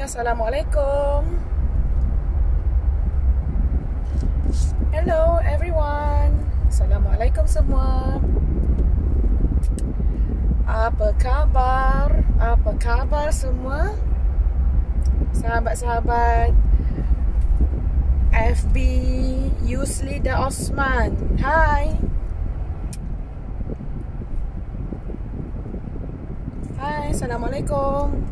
Assalamualaikum. Hello everyone. Assalamualaikum semua. Apa khabar? Apa khabar semua? Sahabat-sahabat FB Yuslida Osman. Hai. Hai, Assalamualaikum.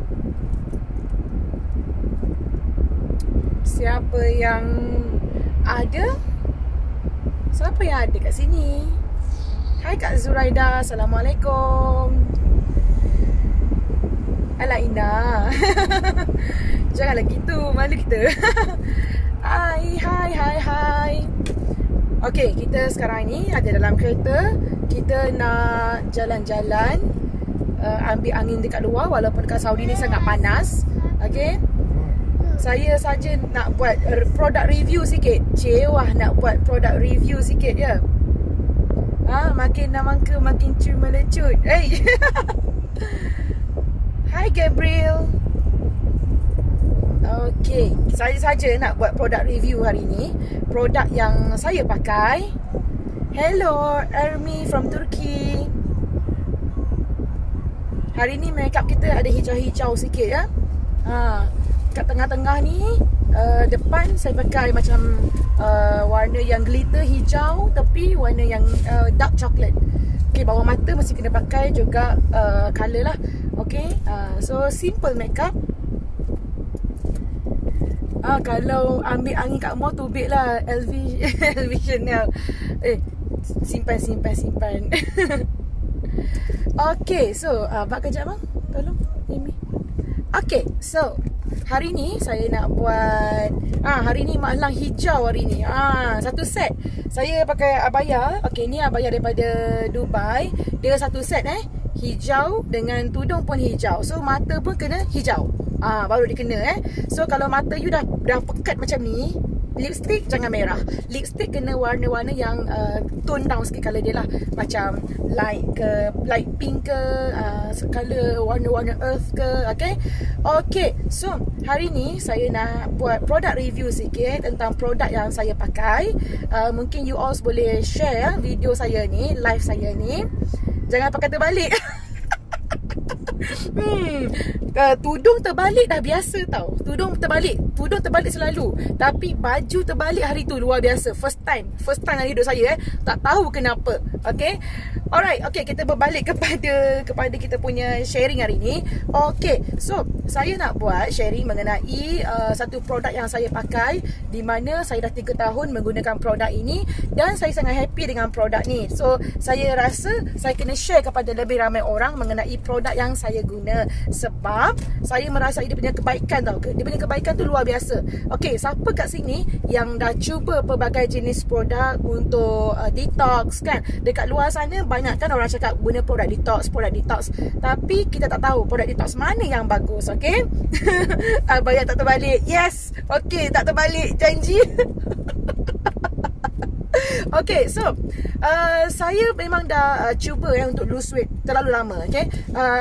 Siapa yang ada? Siapa yang ada kat sini? Hai Kak Zuraida, Assalamualaikum. Alah Indah. Janganlah gitu, malu kita. Hai. Okay, kita sekarang ni ada dalam kereta. Kita nak jalan-jalan, ambil angin dekat luar. Walaupun kat Saudi ni sangat panas. Okay, saya saja nak buat product review sikit. Cewah nak buat product review sikit je. Makin lama ke makin cuma lecut. Hey. Hai Gabriel. Okay, saya saja nak buat product review hari ni. Produk yang saya pakai. Hello Ermi from Turkey. Hari ni makeup kita ada hijau-hijau sikit ya. Kat tengah-tengah ni, depan saya pakai macam warna yang glitter hijau, tapi warna yang dark chocolate. Okay, bawah mata mesti kena pakai juga colour lah. Okay, so simple makeup. Kalau ambil angin kat mall tubik lah LV Chanel. Simpan. Okay, so bak kejap bang, tolong Amy. Okay, so hari ni saya nak buat hari ni malang hijau hari ni. Satu set. Saya pakai abaya. Okay, ni abaya daripada Dubai. Dia satu set hijau dengan tudung pun hijau. So mata pun kena hijau. Baru dia kena So kalau mata you dah pekat macam ni, lipstick jangan merah. Lipstick kena warna-warna yang tone down sikit colour dia lah. Macam light pink ke, colour warna-warna earth ke. Okay, so hari ni saya nak buat product review sikit tentang produk yang saya pakai. Mungkin you all boleh share video saya ni, live saya ni. Jangan pakai terbalik. Tudung terbalik dah biasa tau. Tudung terbalik selalu. Tapi baju terbalik hari tu luar biasa. First time dalam hidup saya tak tahu kenapa. Okay, alright. Okay, kita berbalik kepada kita punya sharing hari ni. Okay, so saya nak buat sharing mengenai satu produk yang saya pakai, di mana saya dah 3 tahun menggunakan produk ini dan saya sangat happy dengan produk ni. So saya rasa saya kena share kepada lebih ramai orang mengenai produk yang saya guna, sebab saya merasa dia punya kebaikan tau. Dia punya kebaikan tu luar biasa. Okay, siapa kat sini yang dah cuba pelbagai jenis produk untuk detox kan? Dekat luar sana banyak kan orang cakap guna produk detox. Tapi kita tak tahu produk detox mana yang bagus. Okay. Banyak tak terbalik. Yes. Okay, tak terbalik, janji. Okay, so saya memang dah cuba untuk lose weight terlalu lama. Okay,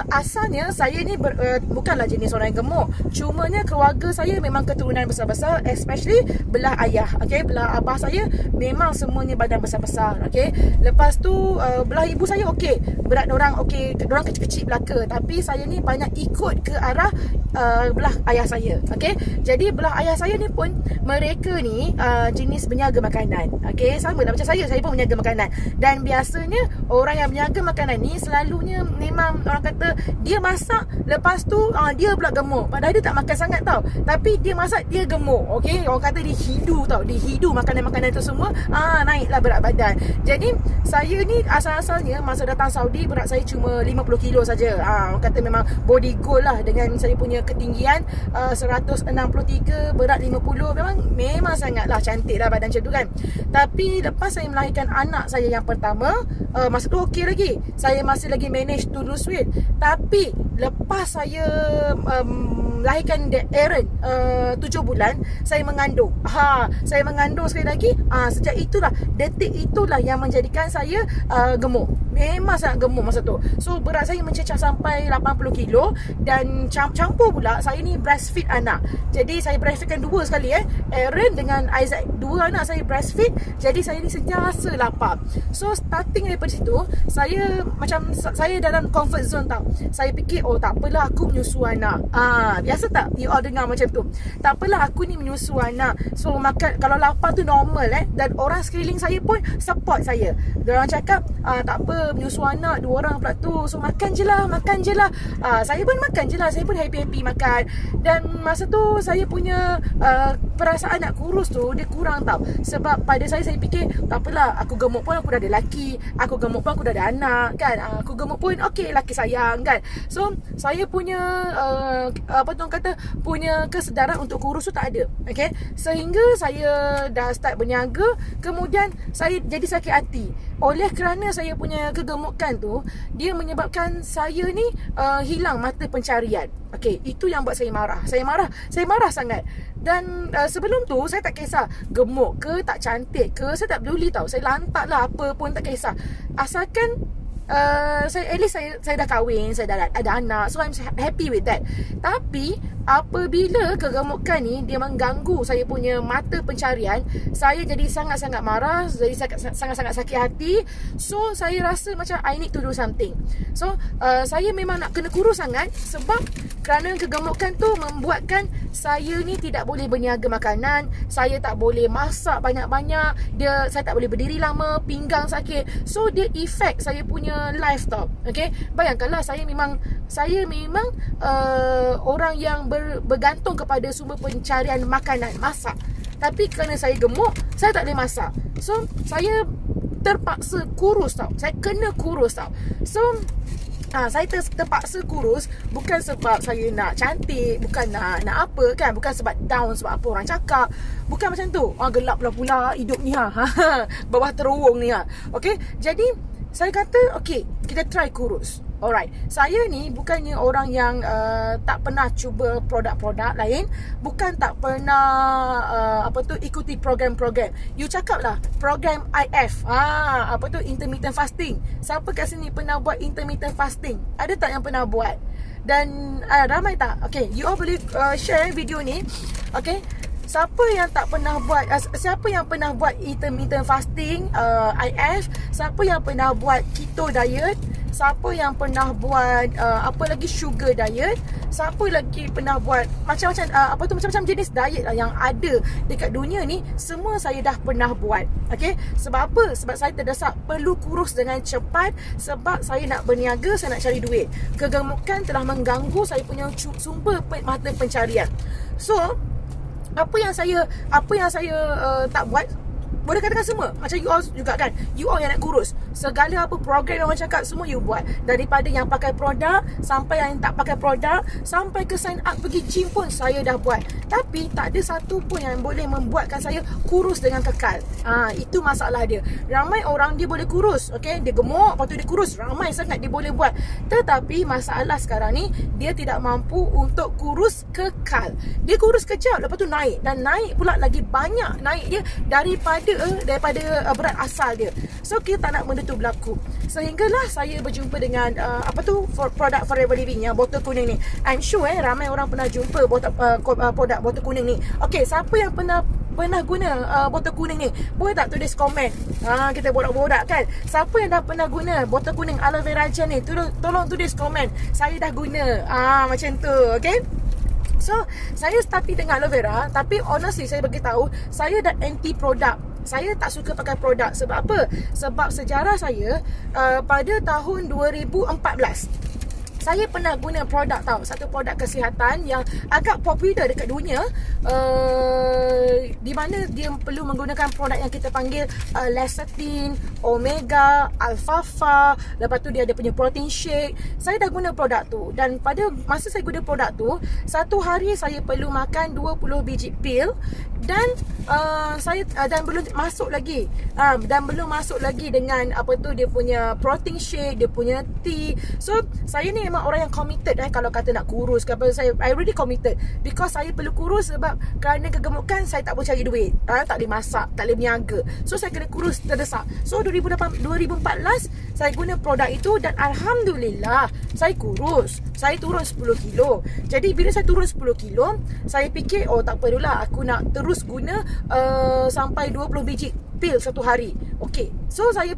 asalnya saya ni bukanlah jenis orang yang gemuk. Cumanya keluarga saya memang keturunan besar-besar, especially belah ayah. Okay, belah abah saya memang semuanya badan besar-besar. Okay, lepas tu belah ibu saya okay, berat orang okay, orang kecil-kecil belaka. Tapi saya ni banyak ikut ke arah belah ayah saya. Okay, jadi belah ayah saya ni pun mereka ni jenis berniaga makanan. Okay, sama lah macam saya pun berniaga makanan. Dan biasanya orang yang berniaga makanan ni selalunya memang orang kata dia masak, lepas tu dia pula gemuk. Padahal dia tak makan sangat tau, tapi dia masak dia gemuk. Okay, orang kata dia hidu tau, dia hidu makanan-makanan tu semua. Naiklah berat badan. Jadi saya ni asal-asalnya masa datang Saudi berat saya cuma 50 kilo saja. Orang kata memang body goal lah, dengan saya punya ketinggian 163, berat 50. Memang sangatlah cantik lah badan macam tu kan. Tapi lepas saya melahirkan anak saya yang pertama, masa tu okey lagi, saya masih lagi manage to lose weight. Tapi lepas saya melahirkan Aaron 7 bulan, saya mengandung. Saya mengandung sekali lagi. Sejak itulah, detik itulah yang menjadikan saya gemuk. Memang sangat gemuk masa tu. So berat saya mencecah sampai 80 kilo. Dan campur pula, saya ni breastfeed anak. Jadi saya breastfeedkan dua sekali Aaron dengan Isaac. Dua anak saya breastfeed. Jadi saya ni sentiasa lapar. So starting daripada situ, saya dalam comfort zone tau. Saya fikir, oh tak apalah aku menyusu anak. Biasa tak you all dengar macam tu? Tak apalah aku ni menyusu anak. So makan, kalau lapar tu normal Dan orang sekeliling saya pun support saya. Diorang cakap tak apa, menyusu anak 2 orang pula tu. So makan je lah. Saya pun makan je lah. Saya pun happy-happy makan. Dan masa tu saya punya perasaan nak kurus tu dia kurang tau. Sebab pada saya fikir, tak apalah, aku gemuk pun aku dah ada lelaki, aku gemuk pun aku dah ada anak kan. Aku gemuk pun okey, lelaki sayang kan. So saya punya punya kesedaran untuk kurus tu tak ada. Okay, sehingga saya dah start berniaga. Kemudian saya jadi sakit hati. Oleh kerana saya punya kegemukan tu, dia menyebabkan saya ni hilang mata pencarian. Okay, itu yang buat saya marah. Saya marah sangat. Dan sebelum tu saya tak kisah gemuk ke, tak cantik ke, saya tak peduli tau. Saya lantak lah, apa pun tak kisah. Asalkan at least saya dah kahwin, saya dah ada anak. So I'm happy with that. Tapi apabila kegemukan ni dia mengganggu saya punya mata pencarian, saya jadi sangat-sangat marah, jadi sangat-sangat sakit hati. So saya rasa macam I need to do something. So saya memang nak kena kurus sangat. Sebab kerana kegemukan tu membuatkan saya ni tidak boleh berniaga makanan. Saya tak boleh masak banyak-banyak. Saya tak boleh berdiri lama, pinggang sakit. So dia effect saya punya life tau. Okay, bayangkanlah, saya memang orang yang bergantung kepada sumber pencarian makanan, masak. Tapi kerana saya gemuk, saya tak boleh masak. So saya terpaksa kurus tau. Saya kena kurus tau. So saya terpaksa kurus. Bukan sebab saya nak cantik, bukan nak apa kan, bukan sebab down sebab apa orang cakap. Bukan macam tu. Gelap pula hidup ni bawah terowong ni Okay, jadi saya kata okay, kita try kurus. Alright, saya ni bukannya orang yang tak pernah cuba produk-produk lain. Bukan tak pernah ikuti program-program. You cakap lah program IF, intermittent fasting. Siapa kat sini pernah buat intermittent fasting? Ada tak yang pernah buat? Dan ramai tak? Okay, you all boleh share video ni. Okay, siapa yang tak pernah buat, siapa yang pernah buat intermittent fasting, IF? Siapa yang pernah buat keto diet? Siapa yang pernah buat sugar diet? Siapa lagi pernah buat macam-macam macam-macam jenis diet lah yang ada dekat dunia ni. Semua saya dah pernah buat. Okay, sebab apa? Sebab saya terdesak perlu kurus dengan cepat. Sebab saya nak berniaga, saya nak cari duit. Kegemukan telah mengganggu saya punya sumber mata pencarian. So apa yang saya tak buat, boleh katakan semua. Macam you all juga kan, you all yang nak kurus, segala apa program yang orang cakap semua you buat. Daripada yang pakai produk sampai yang tak pakai produk, sampai ke sign up pergi gym pun saya dah buat. Tapi tak ada satu pun yang boleh membuatkan saya kurus dengan kekal. Itu masalah dia. Ramai orang dia boleh kurus, okay, dia gemuk, lepas tu dia kurus, ramai sangat dia boleh buat. Tetapi masalah sekarang ni, dia tidak mampu untuk kurus kekal. Dia kurus kejap, lepas tu naik. Dan naik pula lagi banyak naik dia daripada berat asal dia. So kita tak nak benda tu berlaku. Sehinggalah saya berjumpa dengan produk Forever Living yang botol kuning ni. I'm sure ramai orang pernah jumpa produk botol kuning ni. Okay, siapa yang pernah guna botol kuning ni? Boleh tak tulis komen? Kita borak-borak kan. Siapa yang dah pernah guna botol kuning aloe vera gel ni? Tolong tulis komen. Saya dah guna. Macam tu, okay? So saya starting dengan aloe vera. Tapi honestly saya beritahu, saya dah anti produk. Saya tak suka pakai produk. Sebab apa? Sebab sejarah saya pada tahun 2014 saya pernah guna produk tau. Satu produk kesihatan yang agak popular dekat dunia, di mana dia perlu menggunakan produk yang kita panggil lecithin, omega, alfalfa. Lepas tu dia ada punya protein shake. Saya dah guna produk tu. Dan pada masa saya guna produk tu, satu hari saya perlu makan 20 biji pil. Dan dan belum masuk lagi dengan dia punya protein shake, dia punya tea. So saya ni memang memang orang yang committed kalau kata nak kurus ke apa. I really committed because saya perlu kurus sebab kerana kegemukan saya tak boleh cari duit, tak boleh masak, tak boleh berniaga. So saya kena kurus terdesak. So 2014 saya guna produk itu dan alhamdulillah saya kurus. Saya turun 10 kilo. Jadi bila saya turun 10 kilo, saya fikir tak perlulah aku nak terus guna sampai 20 biji pil satu hari. Okay, so saya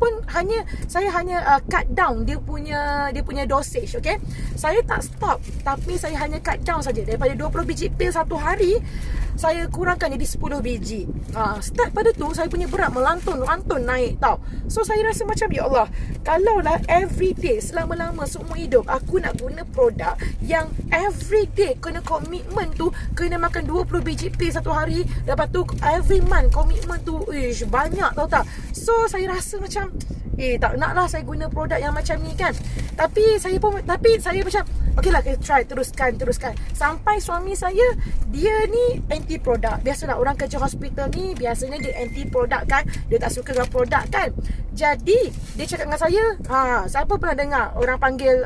hanya cut down dia punya dosage. Okay, saya tak stop, tapi saya hanya cut down saja. Daripada 20 biji pil satu hari, saya kurangkan jadi 10 biji. Start pada tu saya punya berat melantun naik tau. So saya rasa macam ya Allah, kalaulah everyday selama-lama seumur hidup aku nak guna produk yang everyday kena komitmen tu, kena makan 20 biji pil satu hari, lepas tu every month komitmen tu banyak tahu tak. So saya rasa macam tak naklah saya guna produk yang macam ni kan. Tapi saya macam okeylah, kita teruskan sampai suami saya dia ni anti produk. Biasalah orang kerja hospital ni biasanya dia anti produk kan, dia tak suka dengan produk kan. Jadi dia cakap dengan saya, siapa pernah dengar orang panggil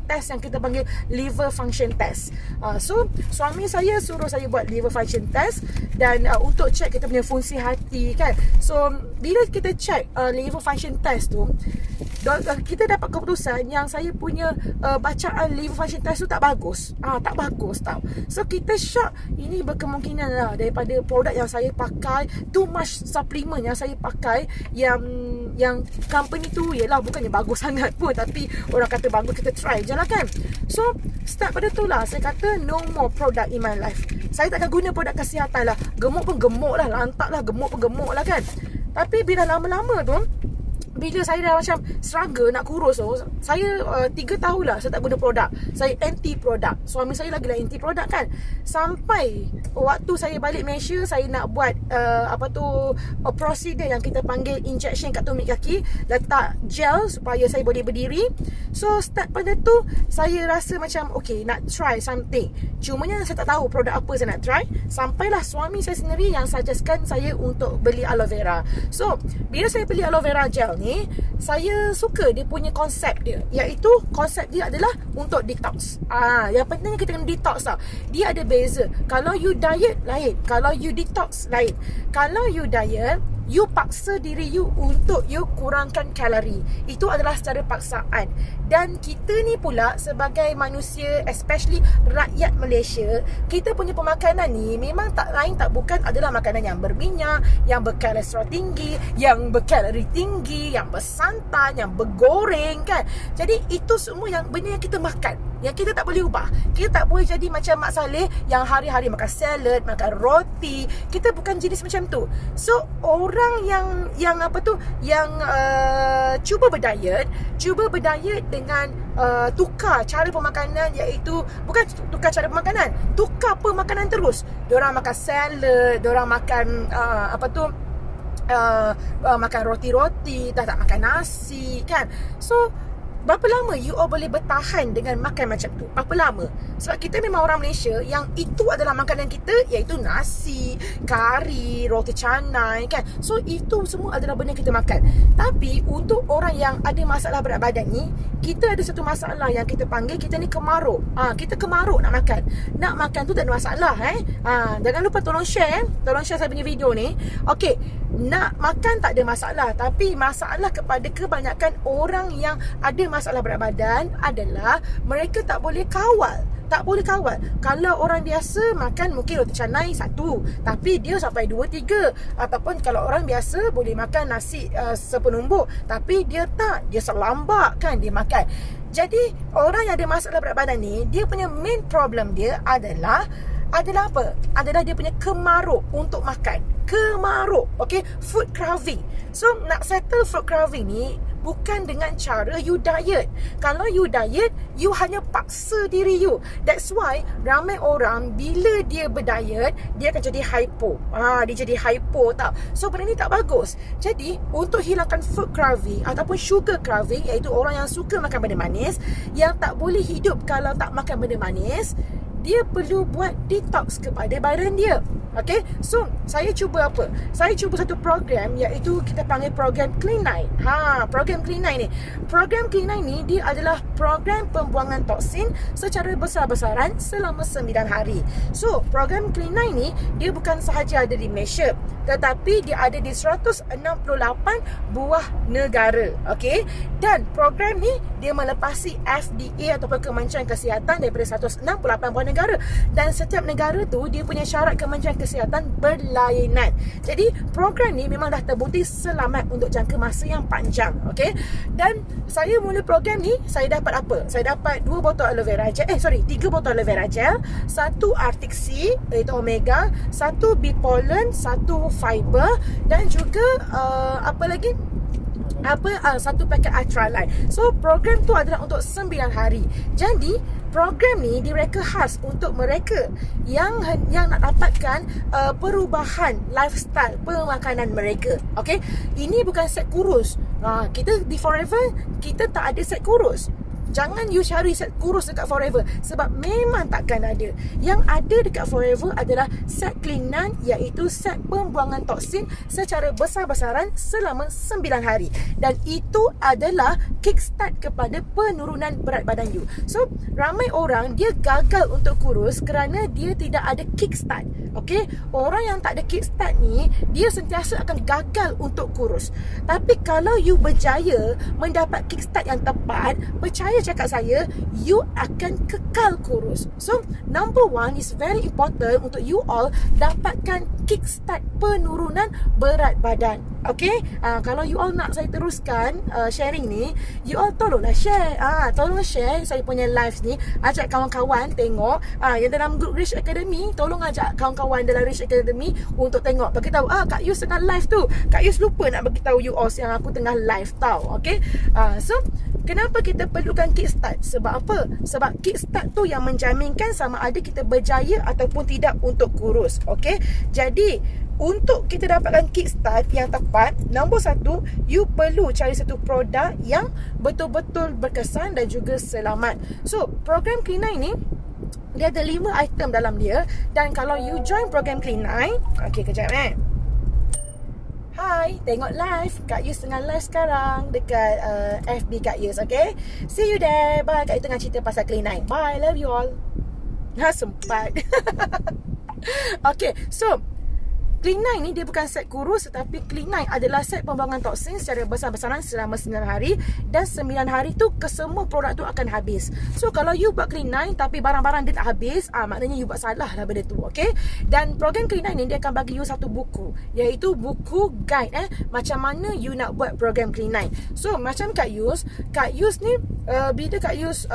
test yang kita panggil liver function test. So suami saya suruh saya buat liver function test dan untuk check kita punya fungsi hati kan. So bila kita check liver function test tu, kita dapat keputusan yang saya punya bacaan liver function test tu tak bagus. Tak bagus tau. So kita shock, ini berkemungkinan lah daripada produk yang saya pakai, too much supplement yang saya pakai, yang company tu yelah bukannya bagus sangat pun, tapi orang kata bagus, kita try je lah kan. So start pada tu lah saya kata no more product in my life. Saya takkan guna produk kesihatan lah. Gemuk pun gemuk lah, lantak lah, gemuk pun gemuk lah kan. Tapi bila lama-lama tu, bila saya dah macam struggle nak kurus tu, saya 3 tahun lah saya tak guna produk. Saya anti produk. Suami saya lagi lah anti produk kan. Sampai waktu saya balik Malaysia, saya nak buat prosedur yang kita panggil injection kat tumit kaki, letak gel supaya saya boleh berdiri. So start pada tu saya rasa macam okay, nak try something. Cumanya saya tak tahu produk apa saya nak try. Sampailah suami saya sendiri yang suggestkan saya untuk beli aloe vera. So bila saya beli aloe vera gel ni, saya suka dia punya konsep dia, iaitu konsep dia adalah untuk detox. Yang pentingnya kita kena detox tau. Dia ada beza. Kalau you diet lain, kalau you detox lain. Kalau you diet, you paksa diri you untuk you kurangkan kalori. Itu adalah secara paksaan. Dan kita ni pula sebagai manusia, especially rakyat Malaysia, kita punya pemakanan ni memang tak lain tak bukan adalah makanan yang berminyak, yang berkolesterol tinggi, yang berkalori tinggi, yang bersantan, yang bergoreng kan. Jadi itu semua yang benda yang kita makan, yang kita tak boleh ubah. Kita tak boleh jadi macam Mak Saleh yang hari-hari makan salad, makan roti. Kita bukan jenis macam tu. So orang yang cuba berdiet dengan tukar cara pemakanan, iaitu bukan tukar cara pemakanan, tukar pemakanan terus. Diorang makan salad, diorang makan makan roti-roti, tak makan nasi kan. So berapa lama you all boleh bertahan dengan makan macam tu? Berapa lama? Sebab kita memang orang Malaysia yang itu adalah makanan kita, iaitu nasi, kari, roti canai kan. So itu semua adalah benda yang kita makan. Tapi untuk orang yang ada masalah berat badan ni, kita ada satu masalah yang kita panggil, kita ni kemaruk. Kita kemaruk nak makan. Nak makan tu tak ada masalah Jangan lupa tolong share saya punya video ni. Okay, nak makan tak ada masalah, tapi masalah kepada kebanyakan orang yang ada masalah berat badan adalah mereka tak boleh kawal. Kalau orang biasa makan mungkin roti canai 1, tapi dia sampai 2, 3. Ataupun kalau orang biasa boleh makan nasi sepenumbuk, tapi dia tak, dia selambak kan dia makan. Jadi orang yang ada masalah berat badan ni, dia punya main problem dia adalah apa? Adalah dia punya kemaruk untuk makan. Kemaruk, okay? Food craving. So nak settle food craving ni bukan dengan cara you diet. Kalau you diet, you hanya paksa diri you. That's why ramai orang bila dia berdiet, dia akan jadi hypo. Dia jadi hypo tau. So benda ni tak bagus. Jadi untuk hilangkan food craving ataupun sugar craving, iaitu orang yang suka makan benda manis, yang tak boleh hidup kalau tak makan benda manis, dia perlu buat detox kepada badan dia. Okay, so saya cuba apa? Saya cuba satu program iaitu kita panggil program Clean9. Program Clean9 ni. Program Clean9 ni dia adalah program pembuangan toksin secara besar-besaran selama 9 hari. So, program Clean9 ni dia bukan sahaja ada di Malaysia, tetapi dia ada di 168 buah negara. Okay, dan program ni dia melepasi FDA ataupun Kementerian Kesihatan daripada 168 buah negara, dan setiap negara tu dia punya syarat Kementerian Kesihatan berlainan. Jadi program ni memang dah terbukti selamat untuk jangka masa yang panjang. Okay, dan saya mula program ni, saya dapat apa? Saya dapat 2 botol aloe vera gel, 3 botol aloe vera gel, 1 Arctic Sea iaitu omega, 1 bee pollen, 1 fiber, dan juga apa lagi? Satu paket Ultralight. So program tu adalah untuk 9 hari. Jadi program ni direka khas untuk mereka yang nak dapatkan perubahan lifestyle pemakanan mereka. Okay, ini bukan set kurus. Kita di Forever kita tak ada set kurus. Jangan you cari set kurus dekat Forever, sebab memang takkan ada. Yang ada dekat Forever adalah set Clean9, iaitu set pembuangan toksin secara besar-besaran selama 9 hari. Dan itu adalah kickstart kepada penurunan berat badan you. So, ramai orang dia gagal untuk kurus kerana dia tidak ada kickstart. Okay, orang yang tak ada kickstart ni, dia sentiasa akan gagal untuk kurus. Tapi kalau you berjaya mendapat kickstart yang tepat, percaya cakap saya, you akan kekal kurus. So, number one is very important untuk you all dapatkan kickstart penurunan berat badan. Okay, kalau you all nak saya teruskan sharing ni, you all tolonglah share. Tolong share saya punya lives ni, ajak kawan-kawan tengok. Yang dalam group Rich Academy, tolong ajak kawan-kawan dalam Rich Academy untuk tengok, bagi tahu Kak Yus tengah live tu. Kak Yus lupa nak bagi tahu you all yang aku tengah live tau. Okay, so kenapa kita perlukan kickstart? Sebab apa? Sebab kickstart tu yang menjaminkan sama ada kita berjaya ataupun tidak untuk kurus. Okay, jadi untuk kita dapatkan kickstart yang tepat, nombor 1, you perlu cari satu produk yang betul-betul berkesan dan juga selamat. So, program Clean9 ni dia ada 5 item dalam dia. Dan kalau you join program Clean9, okay, kejap Hai, tengok live. Kak Yus tengah live sekarang dekat FB Kak Yus, okay? See you there. Bye. Kak Yus tengah cerita pasal Clean9. Bye, love you all. Sempat. Okay, so Clean9 ni dia bukan set kurus, tetapi Clean9 adalah set pembuangan toksin secara besar-besaran selama 9 hari. Dan 9 hari tu kesemua produk tu akan habis. So kalau you buat Clean9 tapi barang-barang dia tak habis, maknanya you buat salah lah benda tu. Okay, dan program Clean9 ni dia akan bagi you satu buku, iaitu buku guide macam mana you nak buat program Clean9. So macam Kak Yus ni bila Kak Yus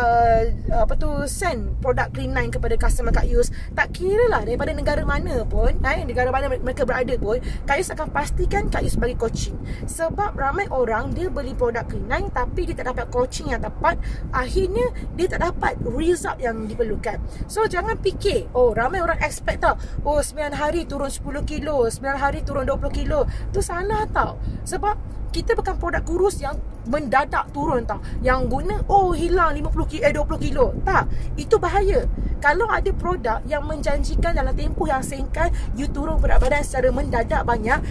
send produk Clean9 kepada customer Kak Yus, tak kira lah daripada negara mana pun, negara mana mereka berada pun, Kak Yus akan pastikan Kak Yus bagi coaching. Sebab ramai orang dia beli produk Clean9 tapi dia tak dapat coaching yang tepat, akhirnya dia tak dapat result yang diperlukan. So jangan fikir, ramai orang expect tau, 9 hari turun 10 kilo, 9 hari turun 20 kilo. Tu salah tau. Sebab kita bukan produk kurus yang mendadak turun tau, yang guna hilang 20 kilo. Tak, itu bahaya. Kalau ada produk yang menjanjikan dalam tempoh yang singkat you turun berat badan secara mendadak banyak,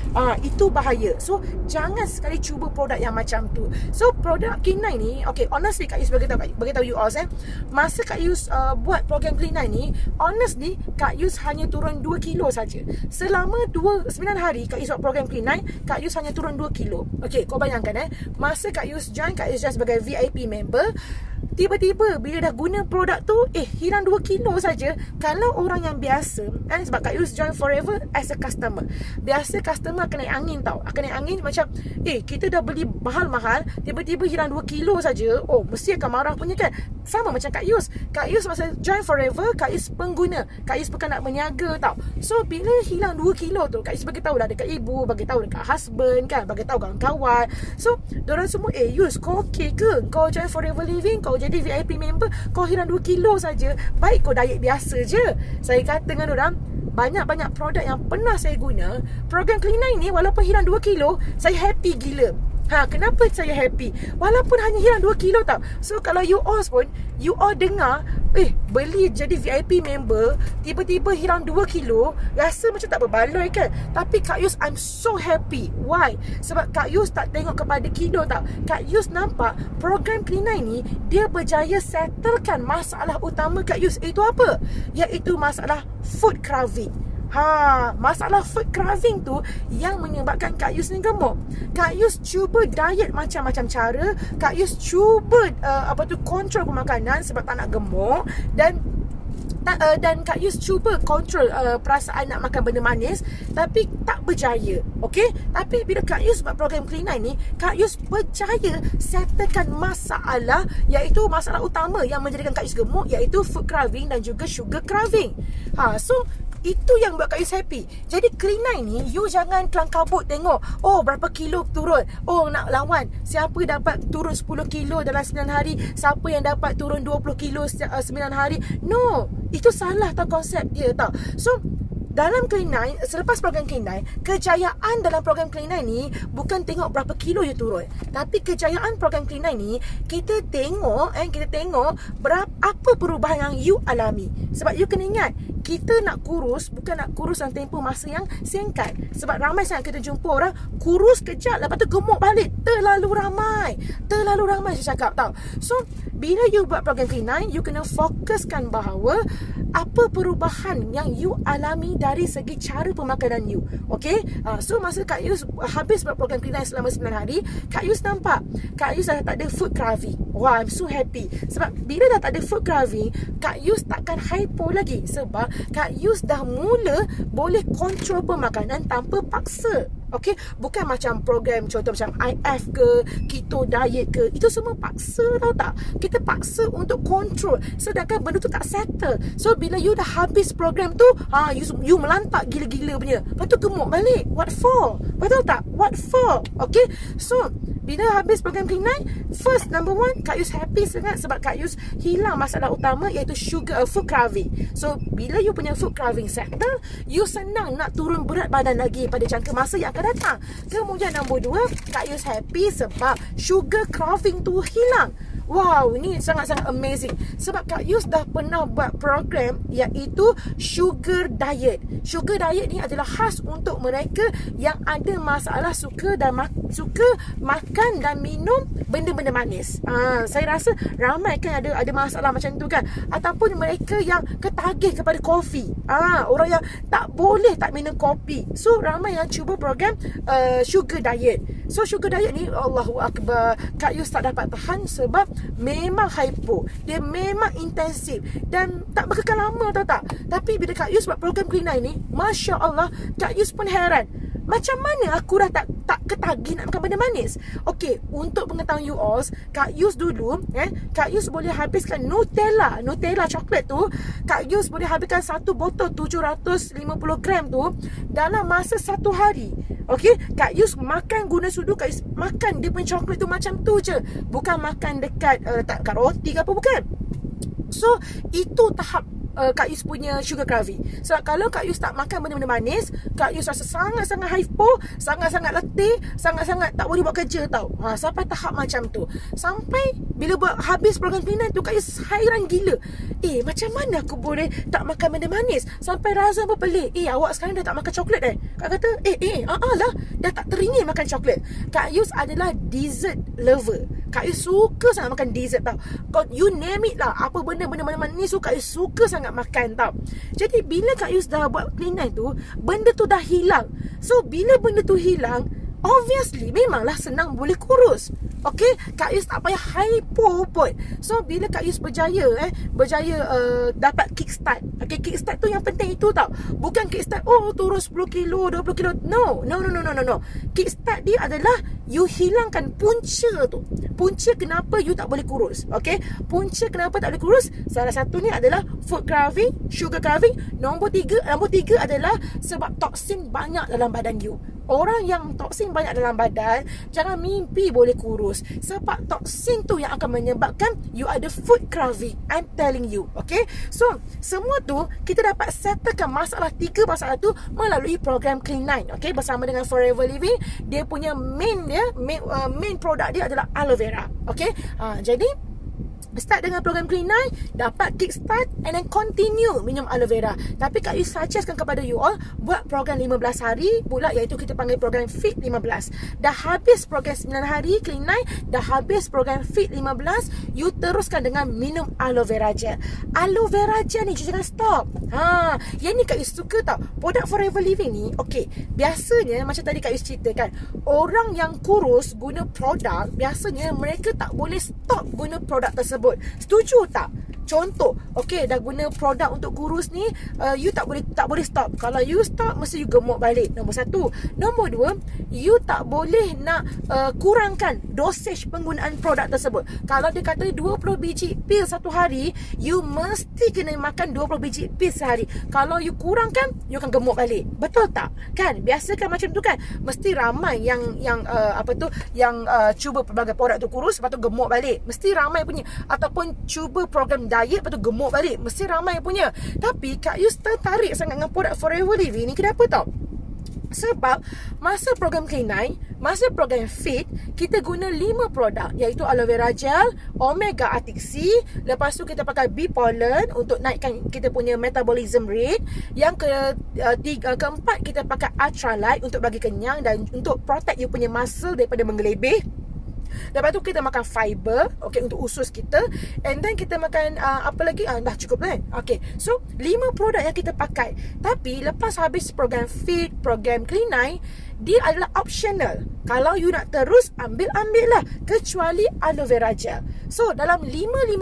itu bahaya. So jangan sekali cuba produk yang macam tu. So produk Clean9 ni, okay, honestly Kak Yus bagi tahu you all, masa Kak Yus buat program Clean9 ni, honestly Kak Yus hanya turun 2 kilo saja. Selama 9 hari Kak Yus buat program Clean9, Kak Yus hanya turun 2 kilo. Okay, kau bayangkan masa Kak Yus join sebagai VIP member, tiba-tiba bila dah guna produk tu, hilang 2 kilo saja. Kalau orang yang biasa, sebab Kak Yus join Forever as a customer, biasa customer akan naik angin tau. Akan naik angin macam, kita dah beli mahal-mahal, tiba-tiba hilang 2 kilo saja. Mesti akan marah punya kan. Sama macam Kak Yus. Kak Yus masa join Forever, Kak Yus pengguna, Kak Yus bukan nak berniaga tau. So bila hilang 2 kilo tu, Kak Yus bagi tahu lah dekat ibu, bagi tahu dekat husband kan, bagi tahu kawan-kawan. So diorang semua, Yus, kau okay ke? Kau join Forever Living, kau jadi VIP member, kau hilang 2 kilo saja. Baik kau diet biasa je. Saya kata dengan orang, banyak-banyak produk yang pernah saya guna, program Clean9 ni walaupun hilang 2 kilo, saya happy gila. Kenapa saya happy? Walaupun hanya hilang 2 kilo tau. So kalau you all pun, you all dengar, beli jadi VIP member, tiba-tiba hilang 2 kilo, rasa macam tak berbaloi kan? Tapi Kak Yus, I'm so happy. Why? Sebab Kak Yus tak tengok kepada kilo tau. Kak Yus nampak program Clean9 ni, dia berjaya settlekan masalah utama Kak Yus. Itu apa? Iaitu masalah food craving. Masalah food craving tu yang menyebabkan Kak Yus ni gemuk. Kak Yus cuba diet macam-macam cara. Kak Yus cuba kontrol pemakanan sebab tak nak gemuk. Dan Kak Yus cuba kontrol perasaan nak makan benda manis, tapi tak berjaya. Okay? Tapi bila Kak Yus buat program Clean9 ni, Kak Yus berjaya settlekan masalah, iaitu masalah utama yang menjadikan Kak Yus gemuk, iaitu food craving dan juga sugar craving. So itu yang buat Kak Yus happy. Jadi Clean9 ni, you jangan kelang kabut tengok, berapa kilo turun, nak lawan siapa dapat turun 10 kilo dalam 9 hari, siapa yang dapat turun 20 kilo 9 hari. No, itu salah tau konsep dia tau. So dalam Clean9, selepas program Clean9, kejayaan dalam program Clean9 ni bukan tengok berapa kilo you turun, tapi kejayaan program Clean9 ni kita tengok berapa apa perubahan yang you alami. Sebab you kena ingat, kita nak kurus bukan nak kurus dalam tempoh masa yang singkat. Sebab ramai sangat kita jumpa orang kurus kejap, lepas tu gemuk balik. Terlalu ramai saya cakap tau. So bila you buat program Clean9, you kena fokuskan bahawa apa perubahan yang you alami dari segi cara pemakanan you. Okay? So masa Kak Yus habis buat program Clean9 selama 9 hari, Kak Yus nampak Kak Yus dah tak ada food craving. Wah, I'm so happy. Sebab bila dah tak ada food craving, Kak Yus takkan hypo lagi. Sebab Kak Yus dah mula boleh kontrol pemakanan tanpa paksa. Okay, bukan macam program contoh macam IF ke, keto diet ke, itu semua paksa, tahu tak? Kita paksa untuk control, sedangkan benda tu tak settle. So bila you dah habis program tu, you melantak gila-gila punya, lepas tu gemuk balik. What for? Betul tak? What for? Okay, so bila habis program Clean9, first number one, Kak Yus happy sangat sebab Kak Yus hilang masalah utama, iaitu food craving. So bila you punya food craving settle, you senang nak turun berat badan lagi pada jangka masa yang akan datang. Kemudian nombor 2, Kak Yus happy sebab sugar craving tu hilang. Wow, ini sangat-sangat amazing. Sebab Kak Yus dah pernah buat program iaitu sugar diet. Sugar diet ni adalah khas untuk mereka yang ada masalah suka makan dan minum benda-benda manis. Saya rasa ramai kan ada masalah macam tu kan. Ataupun mereka yang ketagih kepada kopi. Orang yang tak boleh tak minum kopi. So ramai yang cuba program sugar diet. So sugar diet ni, Allahu Akbar, Kak Yus tak dapat tahan sebab memang hypo. Dia memang intensif dan tak berkekal lama, tahu tak? Tapi bila Kak Yus buat program Clean9 ni, Masya Allah, Kak Yus pun heran, macam mana aku dah tak ketagih nak makan benda manis. Okay, untuk pengetahuan you all, Kak Yus dulu Kak Yus boleh habiskan Nutella coklat tu, Kak Yus boleh habiskan satu botol 750 gram tu dalam masa 1 hari. Okay, Kak Yus makan guna sudu, Kak Yus makan dia punya coklat tu macam tu je, bukan makan dekat roti ke apa, bukan. So itu tahap Kak Yus punya sugar craving. Sebab kalau Kak Yus tak makan benda-benda manis, Kak Yus rasa sangat-sangat hypo, sangat-sangat letih, sangat-sangat tak boleh buat kerja tau. Sampai tahap macam tu. Sampai bila buat habis program Clean9 tu, Kak Yus hairan gila. Macam mana aku boleh tak makan benda manis? Sampai Razan pun pelik. Awak sekarang dah tak makan coklat Kak kata, lah, dah tak teringin makan coklat. Kak Yus adalah dessert lover. Kak Yus suka sangat makan dessert tau. You name it lah, apa benda-benda manis tu Kak Yus suka sangat makan tau. Jadi bila Kak Yus dah buat Clean9 tu, benda tu dah hilang. So bila benda tu hilang, obviously memanglah senang boleh kurus. Okay, Kak Yus tak payah hypo pun. So bila Kak Yus berjaya dapat kickstart. Okay, kickstart tu yang penting itu tau. Bukan kickstart turun 10 kilo 20 kilo. No. Kickstart dia adalah you hilangkan punca tu. Punca kenapa you tak boleh kurus. Okay, punca kenapa tak boleh kurus, salah satunya adalah food craving, sugar craving. Nombor 3 adalah sebab toksin banyak dalam badan you. orang yang toksin banyak dalam badan, jangan mimpi boleh kurus. Sebab toksin tu yang akan menyebabkan you ada food craving. I'm telling you. Okay, so semua tu kita dapat settlekan masalah 3 masalah tu melalui program Clean9. Okay, bersama dengan Forever Living. Dia punya main produk dia adalah aloe vera. Okay, jadi start dengan program Clean9, dapat kickstart and then continue minum aloe vera. Tapi Kak Yu suggestkan kepada you all, buat program 15 hari pula, iaitu kita panggil program Fit 15. Dah habis program 9 hari Clean9, dah habis program Fit 15, you teruskan dengan minum aloe vera gel. Aloe vera gel ni jangan stop. Yang ni Kak Yu suka tau, produk Forever Living ni. Okay, biasanya macam tadi Kak Yu ceritakan, orang yang kurus guna produk, biasanya mereka tak boleh stop guna produk tersebut. Setuju tak? Contoh, okay, dah guna produk untuk kurus ni, you tak boleh stop. Kalau you stop, mesti you gemuk balik. Nombor 1. Nombor 2, you tak boleh nak kurangkan dosage penggunaan produk tersebut. Kalau dia kata 20 biji pil satu hari, you mesti kena makan 20 biji pil sehari. Kalau you kurangkan, you akan gemuk balik. Betul tak? Kan? Biasa kan macam tu kan? Mesti ramai yang cuba pelbagai produk tu kurus, lepas tu gemuk balik. Mesti ramai punya. Ataupun cuba program diet, lepas tu gemuk balik. Mesti ramai punya. Tapi Kak Yu tertarik sangat dengan produk Forever Living ni. Kenapa tau? Sebab masa program Clean9, masa program Fit, kita guna 5 produk, iaitu aloe vera gel, omega Arctic Sea, lepas tu kita pakai bee pollen untuk naikkan kita punya metabolism rate. Yang keempat, kita pakai ultralight untuk bagi kenyang dan untuk protect you punya muscle daripada menggelebih. Lepas tu kita makan fiber, okay, untuk usus kita. And then kita makan apa lagi? Dah cukup kan? Okay, so 5 produk yang kita pakai. Tapi lepas habis program Fit, program Clean9, dia adalah optional. Kalau you nak terus, ambil lah. Kecuali aloe vera gel. So dalam 5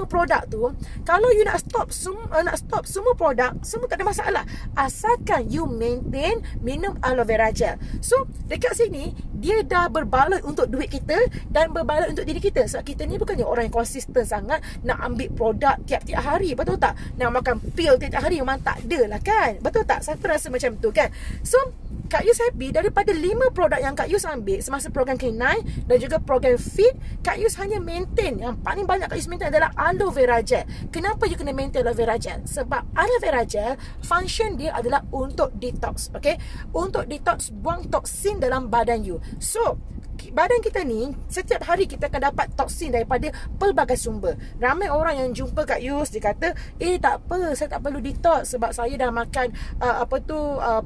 produk tu, kalau you nak stop semua produk, semua tak ada masalah, asalkan you maintain minum aloe vera gel. So dekat sini, dia dah berbaloi untuk duit kita dan berbaloi untuk diri kita. Sebab kita ni bukannya orang yang konsisten sangat nak ambil produk tiap-tiap hari. Betul tak? Nak makan pil tiap-tiap hari memang tak ada lah kan? Betul tak? Saya rasa macam tu kan? So Kak Yu happy daripada 5 produk yang Kak Yu ambil semasa program Clean9 dan juga program Fit, Kak Yu hanya maintain. Yang paling banyak Kak Yu maintain adalah aloe vera gel. Kenapa you kena maintain aloe vera gel? Sebab aloe vera gel, function dia adalah untuk detox. Okay? Untuk detox, buang toksin dalam badan you. So badan kita ni, setiap hari kita akan dapat toksin daripada pelbagai sumber. Ramai orang yang jumpa Kak Yus, dia kata, tak apa, saya tak perlu detox sebab saya dah makan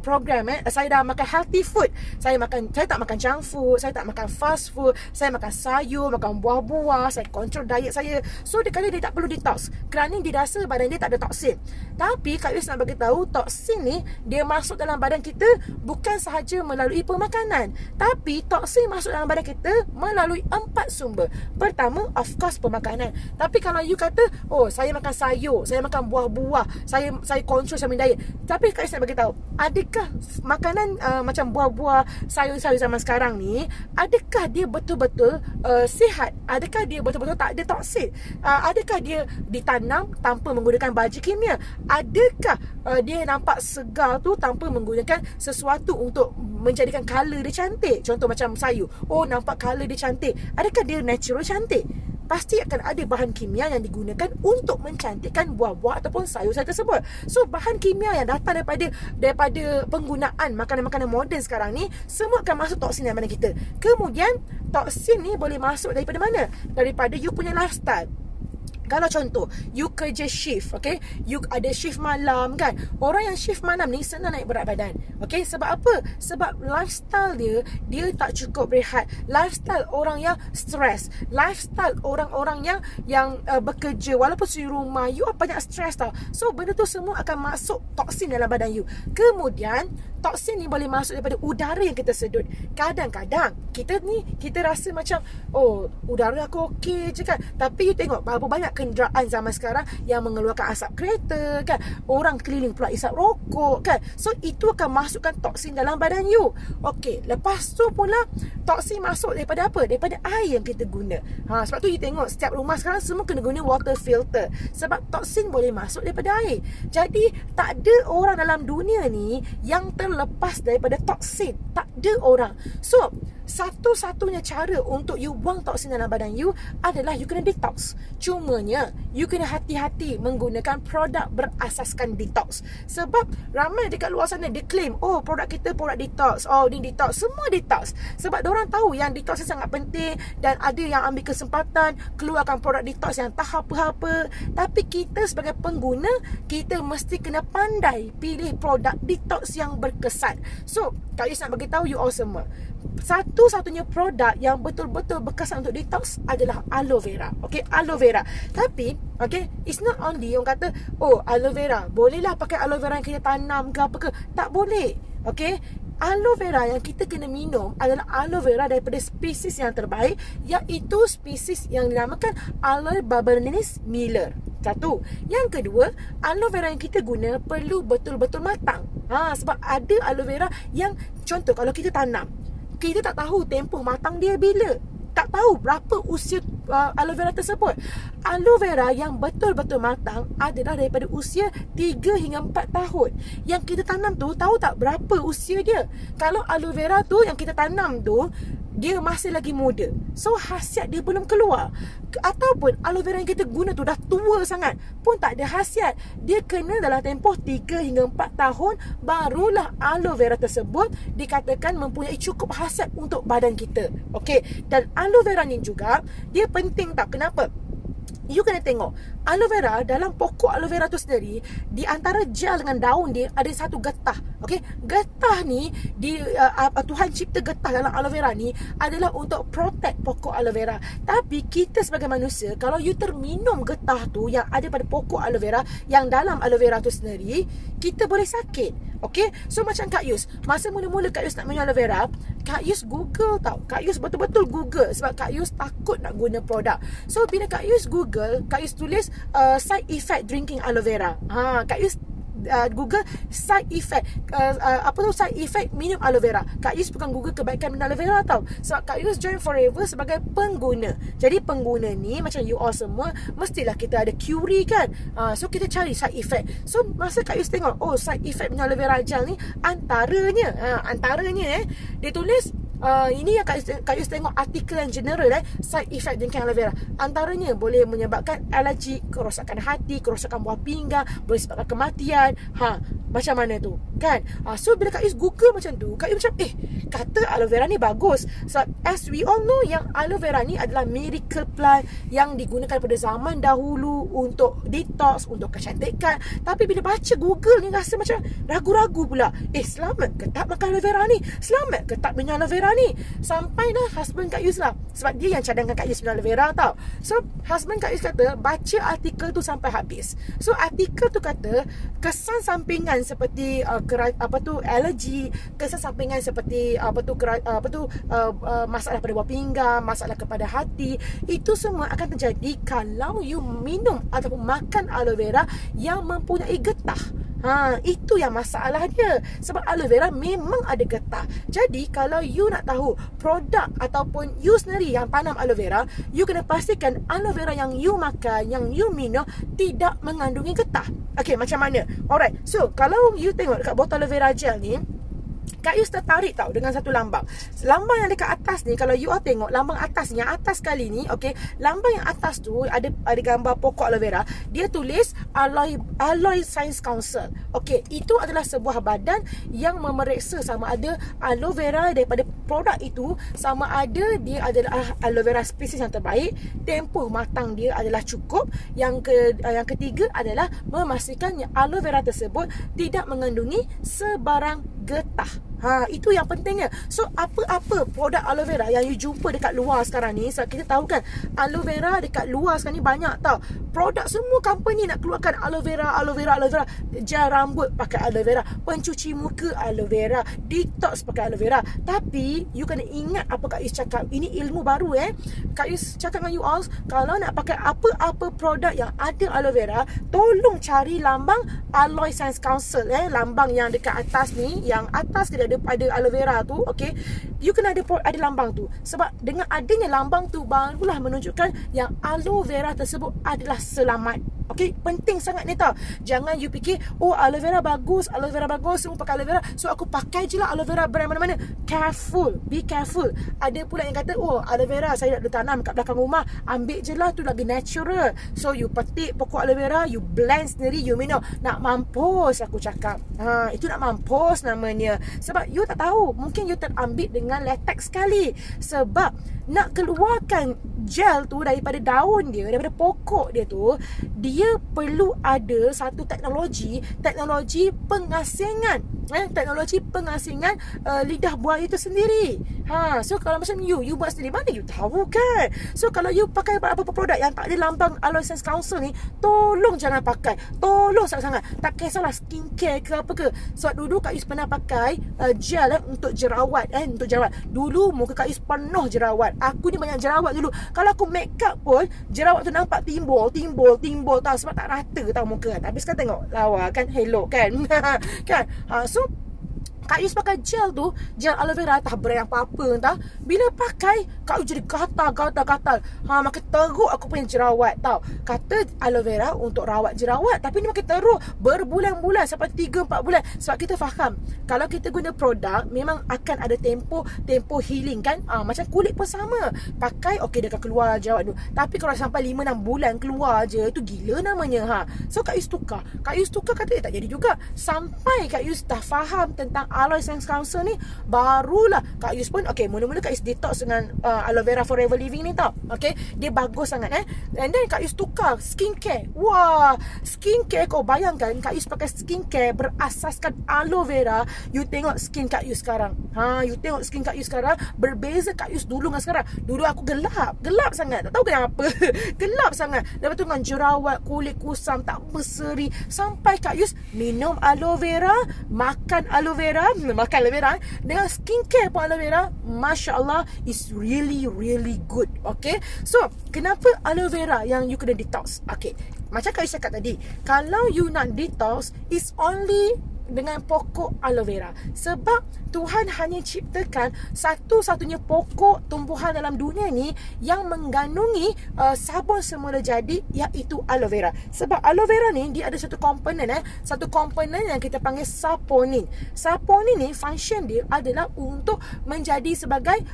program, saya dah makan healthy food. Saya tak makan junk food, saya tak makan fast food, saya makan sayur, makan buah-buah, saya control diet saya. So dia kata dia tak perlu detox kerana dia rasa badan dia tak ada toksin. Tapi Kak Yus nak bagi tahu, toksin ni dia masuk dalam badan kita bukan sahaja melalui pemakanan, tapi toksin masuk dalam badan kita melalui 4 sumber. Pertama, of course, pemakanan. Tapi kalau you kata, saya makan sayur, saya makan buah-buah, saya control saya diet. Tapi Kak Yu nak bagi tahu, adakah makanan macam buah-buah, sayur-sayur zaman sekarang ni, adakah dia betul-betul sihat? Adakah dia betul-betul tak ada toksin? Adakah dia ditanam tanpa menggunakan baja kimia? Adakah dia nampak segar tu tanpa menggunakan sesuatu untuk menjadikan color dia cantik? Contoh macam sayur, nampak color dia cantik. Adakah dia natural cantik? Pasti akan ada bahan kimia yang digunakan untuk mencantikkan buah-buah ataupun sayur-sayur tersebut. So bahan kimia yang datang daripada penggunaan makanan-makanan moden sekarang ni, semua akan masuk toksin dalam badan kita. Kemudian toksin ni boleh masuk daripada mana? Daripada you punya lifestyle. Kalau contoh, you kerja shift, okay? You ada shift malam kan? Orang yang shift malam ni senang naik berat badan. Okay? Sebab apa? Sebab lifestyle dia tak cukup rehat. Lifestyle orang yang stres. Lifestyle orang-orang yang bekerja walaupun di rumah, you banyak stres tau. So benda tu semua akan masuk toksin dalam badan you. Kemudian toksin ni boleh masuk daripada udara yang kita sedut. Kadang-kadang kita rasa macam, udara aku okey je kan. Tapi you tengok berapa banyak kenderaan zaman sekarang yang mengeluarkan asap kereta kan. Orang keliling pula isap rokok kan. So itu akan masukkan toksin dalam badan you. Okey, lepas tu pula toksin masuk daripada apa? Daripada air yang kita guna. Sebab tu you tengok setiap rumah sekarang semua kena guna water filter. Sebab toksin boleh masuk daripada air. Jadi tak ada orang dalam dunia ni yang terlepas daripada toksin. Tak ada orang. So, satu-satunya cara untuk you buang toksin dalam badan you adalah you kena detox. Cumanya, you kena hati-hati menggunakan produk berasaskan detox. Sebab ramai dekat luar sana dia claim, oh produk kita produk detox, oh ni detox, semua detox. Sebab diorang tahu yang detox ni sangat penting dan ada yang ambil kesempatan keluarkan produk detox yang tak apa-apa. Tapi kita sebagai pengguna, kita mesti kena pandai pilih produk detox yang berkesan. So, Kak Yus nak bagi tahu you all semua, satu-satunya produk yang betul-betul berkesan untuk detox aloe vera. Okay, aloe vera. Tapi, okay, it's not only orang kata, oh aloe vera, bolehlah pakai aloe vera yang kita tanam ke apa ke. Tak boleh. Okay, aloe vera yang kita kena minum adalah aloe vera daripada spesies yang terbaik, iaitu spesies yang dinamakan Aloe barbarinus Miller. Satu. Yang kedua, aloe vera yang kita guna perlu betul-betul matang. Sebab ada aloe vera yang, contoh kalau kita tanam, kita tak tahu tempoh matang dia bila. Tak tahu berapa usia aloe vera tersebut. Aloe vera yang betul-betul matang adalah daripada usia 3 hingga 4 tahun. Yang kita tanam tu, tahu tak berapa usia dia? Kalau aloe vera tu yang kita tanam tu, dia masih lagi muda, so khasiat dia belum keluar. Ataupun aloe vera yang kita guna tu dah tua sangat, pun tak ada khasiat. Dia kena dalam tempoh 3 hingga 4 tahun, barulah aloe vera tersebut dikatakan mempunyai cukup khasiat untuk badan kita. Okey, dan aloe vera ni juga dia penting tak? Kenapa? You kena tengok aloe vera, dalam pokok aloe vera tu sendiri, di antara gel dengan daun dia ada satu getah. Okey, getah ni Tuhan cipta getah dalam aloe vera ni adalah untuk protect pokok aloe vera. Tapi kita sebagai manusia, kalau you terminum getah tu yang ada pada pokok aloe vera, yang dalam aloe vera tu sendiri, kita boleh sakit. Okey, so macam Kak Yus, masa mula-mula Kak Yus nak minum aloe vera, Kak Yus Google tau. Kak Yus betul-betul Google sebab Kak Yus takut nak guna produk. So bila Kak Yus Google, Kak Yus tulis side effect drinking aloe vera. Kak Yus Google side effect side effect minum aloe vera. Kak Yus bukan Google kebaikan minum aloe vera tau. Sebab Kak Yus join Forever sebagai pengguna. Jadi pengguna ni macam you all semua, mestilah kita ada query kan. So kita cari side effect. So masa Kak Yus tengok, oh side effect minum aloe vera gel ni antaranya dia tulis ini yang Kak Yus tengok artikel yang general side effect drinking aloe vera. Antaranya boleh menyebabkan alergi, kerosakan hati, kerosakan buah pinggang, boleh sebabkan kematian. Macam mana tu kan? So bila Kak Yus Google macam tu, Kak Yus macam kata aloe vera ni bagus. So as we all know, yang aloe vera ni adalah miracle plant yang digunakan pada zaman dahulu untuk detox, untuk kecantikan. Tapi bila baca Google ni rasa macam ragu-ragu pula. Selamat ke tak makan aloe vera ni? Selamat ke tak minum aloe vera ni? Sampai dah husband Kak Yus lah, sebab dia yang cadangkan Kak Yus minum aloe vera tau. So husband Kak Yus kata baca artikel tu sampai habis. So artikel tu kata kesan sampingan seperti alergi, kesan sampingan seperti masalah pada buah pinggang, masalah kepada hati, itu semua akan terjadi kalau you minum ataupun makan aloe vera yang mempunyai getah. Itu yang masalah dia. Sebab aloe vera memang ada getah. Jadi kalau you nak tahu produk ataupun you sendiri yang tanam aloe vera, you kena pastikan aloe vera yang you makan, yang you minum tidak mengandungi getah. Okay, macam mana? Alright, so kalau you tengok dekat botol aloe vera gel ni, Kak Yus tertarik tau dengan satu lambang. Lambang yang dekat atas ni, kalau you all tengok lambang atas ni, yang atas kali ni, okay, lambang yang atas tu ada gambar pokok aloe vera. Dia tulis Aloe Science Council. Okay, itu adalah sebuah badan yang memeriksa sama ada aloe vera daripada produk itu, sama ada dia adalah aloe vera spesies yang terbaik, tempoh matang dia adalah cukup. Yang ketiga adalah memastikan yang aloe vera tersebut tidak mengandungi sebarang getah. Itu yang pentingnya. So apa-apa produk aloe vera yang you jumpa dekat luar sekarang ni, sebab kita tahu kan aloe vera dekat luar sekarang ni banyak tau. Produk semua company nak keluarkan aloe vera. Gel rambut pakai aloe vera, pencuci muka aloe vera, detox pakai aloe vera. Tapi you kena ingat apa Kak Yus cakap. Ini ilmu baru Kak Yus cakap dengan you all, kalau nak pakai apa-apa produk yang ada aloe vera, tolong cari lambang Aloe Science Council lambang yang dekat atas ni, yang atas kita ada aloe vera tu, okay, you kena ada lambang tu. Sebab dengan adanya lambang tu barulah menunjukkan yang aloe vera tersebut adalah selamat. Okay, penting sangat ni tau. Jangan you fikir, oh aloe vera bagus, semua pakai aloe vera, so aku pakai je lah aloe vera brand mana-mana. Careful, be careful. Ada pula yang kata, oh aloe vera saya nak tanam kat belakang rumah, ambil je lah, tu lagi natural. So you petik pokok aloe vera, you blend sendiri, you minum. Nak mampus aku cakap. Itu nak mampus namanya. Sebab you tak tahu, mungkin you terambil dengan latex sekali. Sebab nak keluarkan gel tu daripada daun dia, daripada pokok dia tu, dia perlu ada satu teknologi pengasingan. Teknologi pengasingan lidah buaya itu sendiri. So kalau macam you buat sendiri, mana you tahu kan? So kalau you pakai apa-apa produk yang tak ada lambang Aloe Essence Council ni, tolong jangan pakai. Tolong sangat-sangat. Tak kisahlah skincare ke apa ke. Sebab dulu Kak Yus pernah pakai gel untuk jerawat. Untuk jerawat. Dulu muka Kak Yus penuh jerawat. Aku ni banyak jerawat dulu. Kalau aku make up pun, jerawat tu nampak timbul tau. Sebab tak rata tau muka. Tapi sekarang tengok lawa kan, hello kan. Kan? So Kak Yus pakai gel tu, gel aloe vera, tak brand apa-apa entah. Bila pakai, Kak Yus jadi gatal. Makin teruk aku punya jerawat tau. Kata aloe vera untuk rawat jerawat, tapi ni makin teruk berbulan-bulan, sampai 3-4 bulan. Sebab kita faham, kalau kita guna produk, memang akan ada tempoh healing kan. Macam kulit pun sama. Pakai, okey dia akan keluar jerawat tu. Tapi kalau sampai 5-6 bulan keluar je, tu gila namanya. So Kak Yus tukar. Kata tak jadi juga. Sampai Kak Yus dah faham tentang Aloe Essence Council ni, barulah Kak Yus pun, okay, mula-mula Kak Yus detox dengan aloe vera Forever Living ni tau. Okay, dia bagus sangat and then Kak Yus tukar skincare. Wah, skincare, kau bayangkan Kak Yus pakai skincare berasaskan aloe vera. You tengok skin Kak Yus sekarang. Berbeza Kak Yus dulu dengan sekarang. Dulu aku gelap sangat, tak tahu kenapa. Gelap sangat. Lepas tu dengan jerawat, kulit kusam, tak berseri. Sampai Kak Yus minum aloe vera, makan aloe vera dengan skincare pun aloe vera, Masya Allah, is really good. Okay, so kenapa aloe vera yang you kena detox? Okay, macam Kak Yus cakap tadi, kalau you nak detox, is only dengan pokok aloe vera. Sebab Tuhan hanya ciptakan satu-satunya pokok tumbuhan dalam dunia ni yang mengandungi sabun semula jadi, iaitu aloe vera. Sebab aloe vera ni dia ada satu komponen yang kita panggil saponin. Saponin ni function dia adalah untuk menjadi sebagai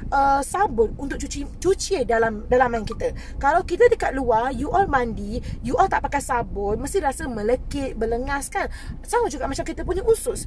sabun untuk cuci dalaman kita. Kalau kita dekat luar, you all mandi, you all tak pakai sabun, mesti rasa melekit, berlengas kan. Sama juga macam kita punya usus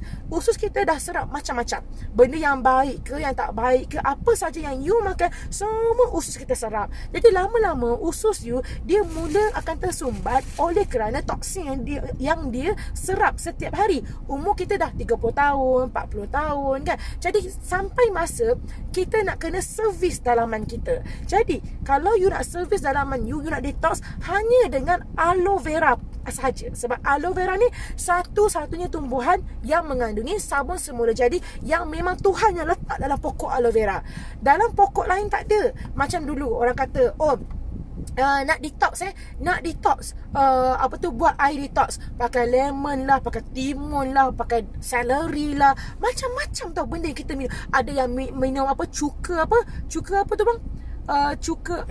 kita dah serap macam-macam benda, yang baik ke yang tak baik ke, apa saja yang you makan, semua usus kita serap. Jadi lama-lama usus you dia mula akan tersumbat oleh kerana toksin yang dia serap setiap hari. Umur kita dah 30 tahun, 40 tahun kan. Jadi sampai masa kita nak kena servis dalaman kita. Jadi kalau you nak servis dalaman you nak detox, hanya dengan aloe vera sahaja. Sebab aloe vera ni satu-satunya tumbuhan yang mengandungi sabun semula jadi yang memang Tuhan yang letak dalam pokok aloe vera. Dalam pokok lain tak ada. Macam dulu orang kata, nak detox buat air detox, pakai lemon lah, pakai timun lah, pakai celery lah, macam-macam tau benda yang kita minum. Ada yang minum cuka tu bang, cuka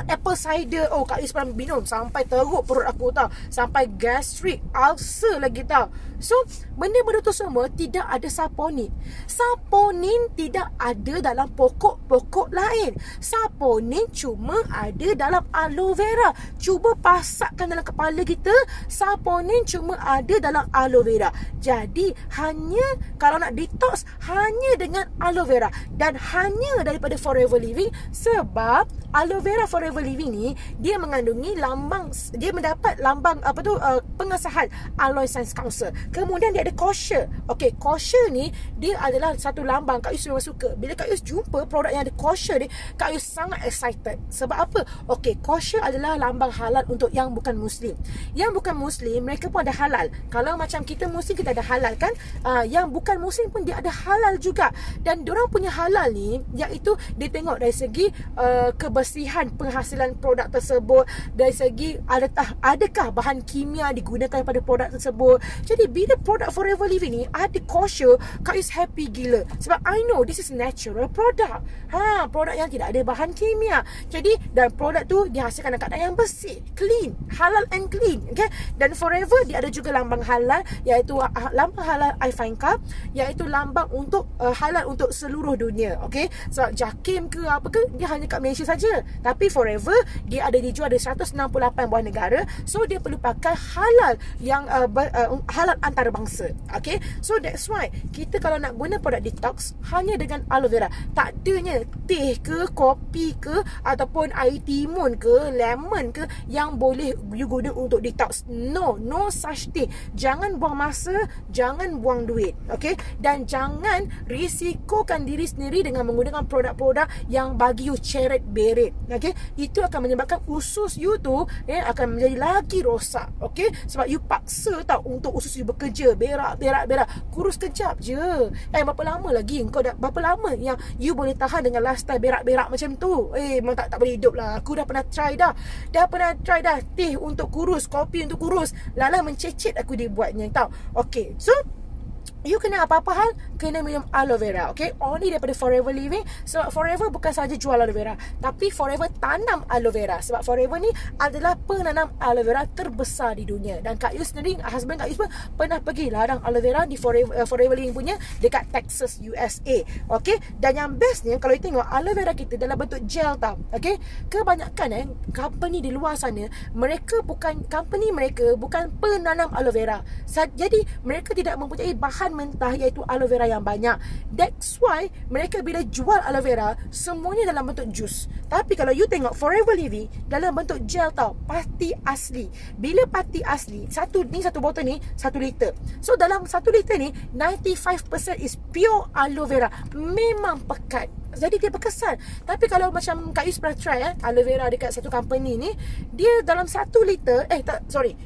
apple cider. Kak Yus pernah minum sampai teruk perut aku tau, sampai gastric ulcer lagi tau. So benda-benda tu semua tidak ada saponin. Saponin tidak ada dalam pokok-pokok lain. Saponin cuma ada dalam aloe vera. Cuba pasakkan dalam kepala kita, saponin cuma ada dalam aloe vera. Jadi hanya kalau nak detox, hanya dengan aloe vera dan hanya daripada Forever Living. Sebab aloe vera Forever Living ni dia mengandungi lambang, dia mendapat lambang pengesahan Aloe Essence Council. Kemudian dia ada kosher. Okey, kosher ni dia adalah satu lambang. Kak Yus memang suka. Bila Kak Yus jumpa produk yang ada kosher ni, Kak Yus sangat excited. Sebab apa? Okey, kosher adalah lambang halal untuk yang bukan Muslim. Yang bukan Muslim, mereka pun ada halal. Kalau macam kita Muslim, kita ada halal kan? Yang bukan Muslim pun dia ada halal juga. Dan diorang punya halal ni, iaitu dia tengok dari segi kebersihan penghasilan produk tersebut, dari segi adakah bahan kimia digunakan pada produk tersebut. Jadi bila produk Forever Living ni ada kosher, Kak Yus happy gila. Sebab I know this is natural product. Produk yang tidak ada bahan kimia. Jadi dan produk tu dihasilkan dalam keadaan yang bersih, clean, halal and clean. Okay? Dan Forever dia ada juga lambang halal, iaitu lambang halal iFinca, iaitu lambang untuk halal untuk seluruh dunia. Okay? Sebab Jakim ke apa ke, dia hanya kat Malaysia saja. Tapi Forever dia ada dijual di 168 buah negara. So dia perlu pakai halal yang halal antarabangsa. Okay? So that's why kita kalau nak guna produk detox hanya dengan aloe vera. Tak adanya teh ke, kopi ke, ataupun air timun ke, lemon ke yang boleh you guna untuk detox. No such thing. Jangan buang masa, jangan buang duit. Okay? Dan jangan risikokan diri sendiri dengan menggunakan produk-produk yang bagi you ceret beret. Okay? Itu akan menyebabkan usus you tu akan menjadi lagi rosak. Okay? Sebab you paksa tau untuk usus you bekerja, berak. Kurus kejap je. Berapa lama lagi kau berapa lama yang you boleh tahan dengan lifestyle berak-berak macam tu? Memang tak boleh hidup lah. Aku dah pernah try dah. Teh untuk kurus, kopi untuk kurus. Lala mencecet aku dia buatnya tau. Okay, so you kena apa-apa hal, kena minum aloe vera. Okay, only daripada Forever Living. Sebab Forever bukan sahaja jual aloe vera, tapi Forever tanam aloe vera. Sebab Forever ni adalah penanam aloe vera terbesar di dunia. Dan Kak Yus sendiri, husband Kak Yus pun pernah pergi ladang aloe vera di Forever Living punya dekat Texas, USA. Okay, dan yang bestnya kalau you tengok aloe vera kita dalam bentuk gel tau. Okay, kebanyakan company di luar sana, mereka bukan penanam aloe vera. Jadi mereka tidak mempunyai bahan mentah iaitu aloe vera yang banyak. That's why mereka bila jual aloe vera semuanya dalam bentuk jus. Tapi kalau you tengok Forever Living dalam bentuk gel tau, pati asli. Bila pati asli, satu botol ni 1 liter. So dalam 1 liter ni 95% is pure aloe vera. Memang pekat. Jadi dia berkesan. Tapi kalau macam Kak Yus pernah try aloe vera dekat satu company ni, dia dalam 1 liter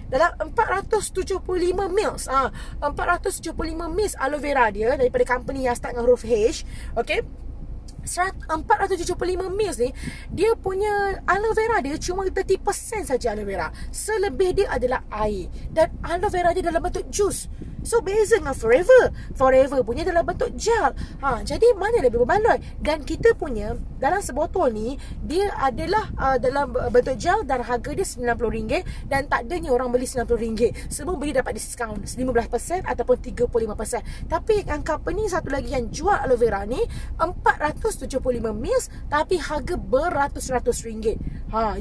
dalam 475 mils 475 mils aloe vera dia daripada company yang start dengan huruf H. Okay, 475 mils ni, dia punya aloe vera dia cuma 30% saja aloe vera. Selebih dia adalah air. Dan aloe vera dia dalam bentuk jus. So beza dengan Forever punya dalam bentuk gel. Jadi mana lebih berbaloi. Dan kita punya dalam sebotol ni, dia adalah dalam bentuk gel dan harga dia RM90. Dan tak adanya orang beli RM90. Semua beli dapat diskaun 15% ataupun 35%. Tapi yang company satu lagi yang jual aloe vera ni 475 mils, tapi harga beratus-ratus ringgit.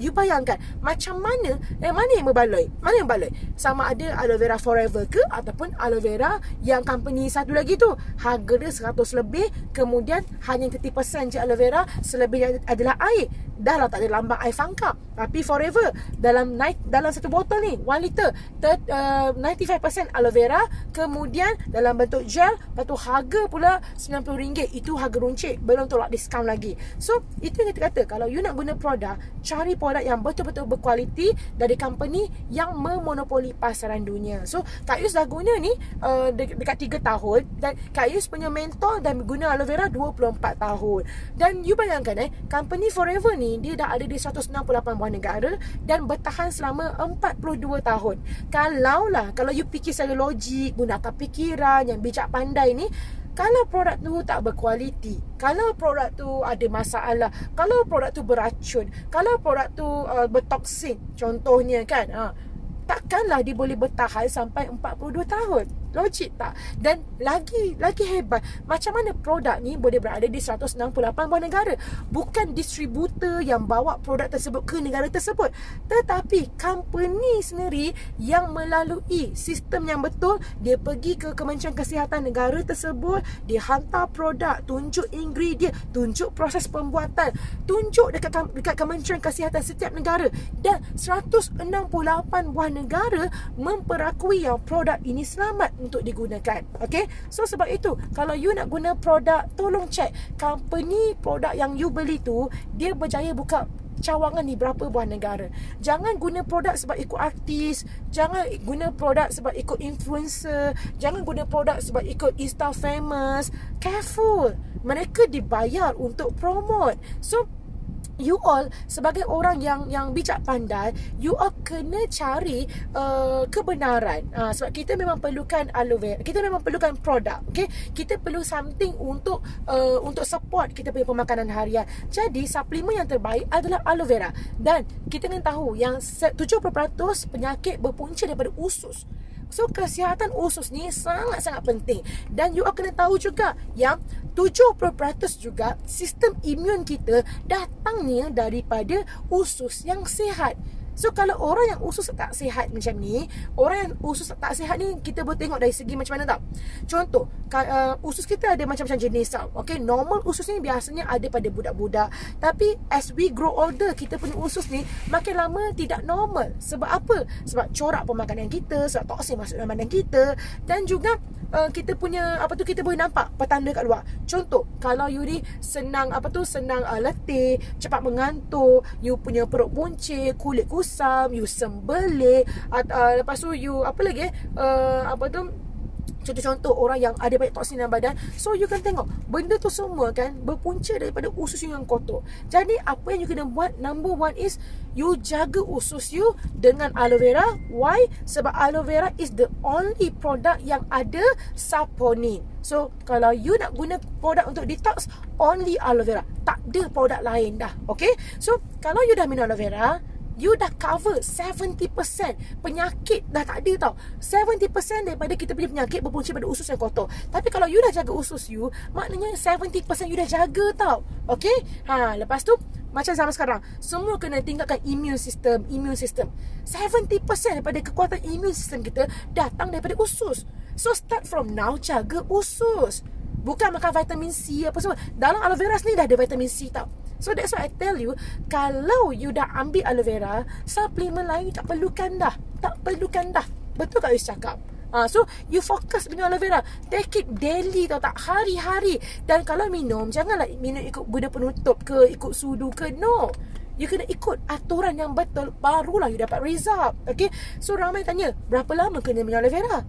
You bayangkan macam mana yang berbaloi? Mana yang berbaloi? Sama ada aloe vera Forever ke ataupun aloe vera yang company satu lagi tu, harga dia 100 lebih, kemudian hanya 30% je aloe vera, selebihnya adalah air. Dah lah tak ada lambang iFinca. Tapi Forever dalam satu botol ni 1 liter 95% aloe vera, kemudian dalam bentuk gel, lepas tu harga pula RM90. Itu harga runcit, belum tolak diskaun lagi. So itu yang kita kata, kalau you nak guna produk, cari produk yang betul-betul berkualiti dari company yang memonopoli pasaran dunia. So Kak Yus dah guna ni dekat 3 tahun, dan Kak Yus punya mentor dah guna aloe vera 24 tahun. Dan you bayangkan company Forever ni dia dah ada di 168 buah negara dan bertahan selama 42 tahun. Kalau you fikir secara logik, gunakan fikiran yang bijak pandai ni, kalau produk tu tak berkualiti, kalau produk tu ada masalah, kalau produk tu beracun, kalau produk tu bertoksin contohnya kan, takkanlah dia boleh bertahan sampai 42 tahun. Logik tak? Dan lagi hebat, macam mana produk ni boleh berada di 168 buah negara? Bukan distributor yang bawa produk tersebut ke negara tersebut, tetapi company sendiri yang melalui sistem yang betul. Dia pergi ke Kementerian Kesihatan negara tersebut, dia hantar produk, tunjuk ingredient, tunjuk proses pembuatan, tunjuk dekat Kementerian Kesihatan setiap negara. Dan 168 buah negara memperakui yang produk ini selamat untuk digunakan. Okay, so sebab itu kalau you nak guna produk, tolong check company produk yang you beli tu, dia berjaya buka cawangan di berapa buah negara. Jangan guna produk sebab ikut artis, jangan guna produk sebab ikut influencer, jangan guna produk sebab ikut Insta famous. Careful, mereka dibayar untuk promote. So you all sebagai orang yang bijak pandai, you all kena cari kebenaran. Sebab kita memang perlukan aloe vera, kita memang perlukan produk, okay? Kita perlu something untuk support kita punya pemakanan harian. Jadi suplemen yang terbaik adalah aloe vera. Dan kita kena tahu yang 70% penyakit berpunca daripada usus. So kesihatan usus ni sangat-sangat penting. Dan you all kena tahu juga yang 70% juga sistem imun kita datangnya daripada usus yang sihat. So kalau orang yang usus tak sihat macam ni, orang yang usus tak sihat ni, kita boleh tengok dari segi macam mana tau. Contoh, usus kita ada macam-macam jenis tau. Okay, normal usus ni biasanya ada pada budak-budak. Tapi as we grow older, kita punya usus ni makin lama tidak normal. Sebab apa? Sebab corak pemakanan kita, sebab toksin masuk dalam badan kita. Dan juga kita punya kita boleh nampak petanda kat luar. Contoh, kalau you ni senang letih, cepat mengantuk, you punya perut buncit, kulit kusam, you sembelit, lepas tu you contoh-contoh orang yang ada banyak toksin dalam badan. So you kan tengok benda tu semua kan berpunca daripada usus you yang kotor. Jadi apa yang you kena buat, number one is you jaga usus you dengan aloe vera. Why? Sebab aloe vera is the only product yang ada saponin. So kalau you nak guna produk untuk detox, only aloe vera, tak ada produk lain dah. Okay, so kalau you dah minum aloe vera, you dah cover 70% penyakit dah tak ada tau. 70% daripada kita punya penyakit berpunca pada usus yang kotor. Tapi kalau you dah jaga usus you, maknanya 70% you dah jaga tau. Okay, lepas tu macam zaman sekarang, semua kena tingkatkan immune system. 70% daripada kekuatan immune system kita datang daripada usus. So start from now, jaga usus. Bukan makan vitamin C apa semua. Dalam aloe vera ni dah ada vitamin C tau. So that's why I tell you, kalau you dah ambil aloe vera, suplemen lain tak perlukan dah. Betul tak you cakap? So you fokus dengan aloe vera. Take it daily tau, tak hari-hari. Dan kalau minum, janganlah minum ikut benda penutup ke, ikut sudu ke. No, you kena ikut aturan yang betul, barulah you dapat result. Okay, so ramai tanya, berapa lama kena minum aloe vera?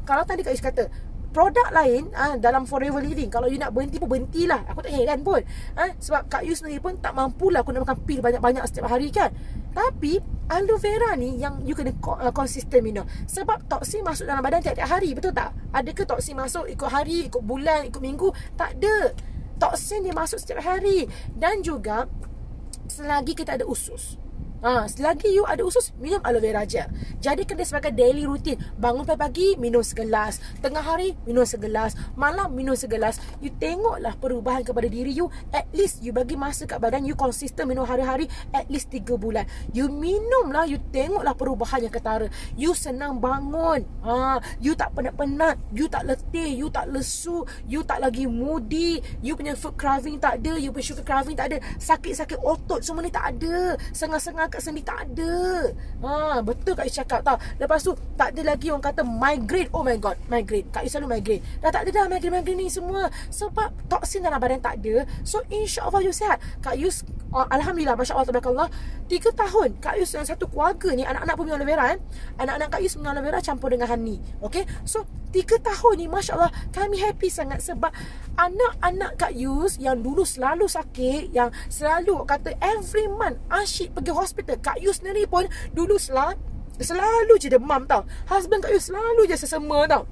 Kalau tadi Kak Yus kata produk lain dalam forever living, kalau you nak berhenti pun berhentilah. Aku tak heran pun. Sebab Kak Yu sendiri pun tak mampulah aku nak makan pil banyak-banyak setiap hari kan. Tapi aloe vera ni yang you kena konsisten minum. Sebab toksin masuk dalam badan tiap-tiap hari, betul tak? Adakah toksin masuk ikut hari, ikut bulan, ikut minggu? Tak ada. Toksin dia masuk setiap hari. Dan juga selagi kita ada usus, selagi you ada usus, minum aloe vera gel. Jadikan dia sebagai daily routine. Bangun pagi minum segelas, tengah hari minum segelas, malam minum segelas. You tengoklah perubahan kepada diri you. At least you bagi masa kat badan you konsisten minum hari-hari, at least 3 bulan. You minumlah, you tengoklah perubahan yang ketara. You senang bangun, you tak penat-penat, you tak letih, you tak lesu, you tak lagi moody, you punya food craving tak ada, you punya sugar craving tak ada, sakit-sakit otot semua ni tak ada, sengal-sengal kat sendi tak ada. Betul Kak Yu cakap tau. Lepas tu tak ada lagi orang kata migraine. Oh my god, migraine. Kak Yu selalu migraine. Dah tak ada dah migraine-migraine ni semua. Sebab toksin dalam badan tak ada. So insya-Allah you sihat. Kak Yu alhamdulillah, masya-Allah tabarakallah, 3 tahun Kak Yu dan satu keluarga ni, anak-anak pun minum aloe vera kan. Anak-anak Kak Yu minum aloe vera campur dengan honey. Okay, so 3 tahun ni masya-Allah kami happy sangat. Sebab anak-anak Kak Yu yang dulu selalu sakit, yang selalu kata every month asyik pergi hospital. Kak Yu sendiri pun dulu selalu je demam tau. Husband Kak Yu selalu je sesama tau.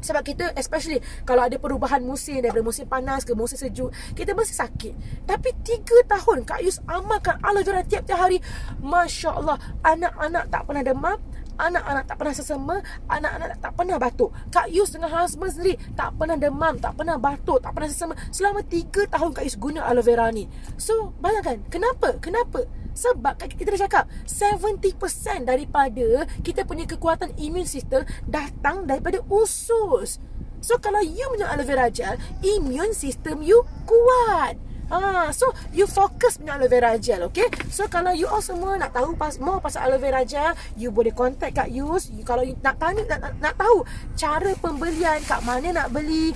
Sebab kita especially kalau ada perubahan musim, daripada musim panas ke musim sejuk, kita mesti sakit. Tapi 3 tahun Kak Yus amalkan aloe vera tiap-tiap hari, Masya Allah, anak-anak tak pernah demam, anak-anak tak pernah sesama, anak-anak tak pernah batuk. Kak Yus dengan husband sendiri tak pernah demam, tak pernah batuk, tak pernah sesama selama 3 tahun Kak Yus guna aloe vera ni. So bayangkan, kenapa? Sebab kita dah cakap 70% daripada kita punya kekuatan immune system datang daripada usus. So kalau you minum aloe vera gel, immune system you kuat. So you fokus minum aloe vera gel, okay? So kalau you all semua nak tahu more pasal aloe vera gel, you boleh contact Kak Yus. Kalau you nak tanya, nak tahu cara pembelian, kat mana nak beli,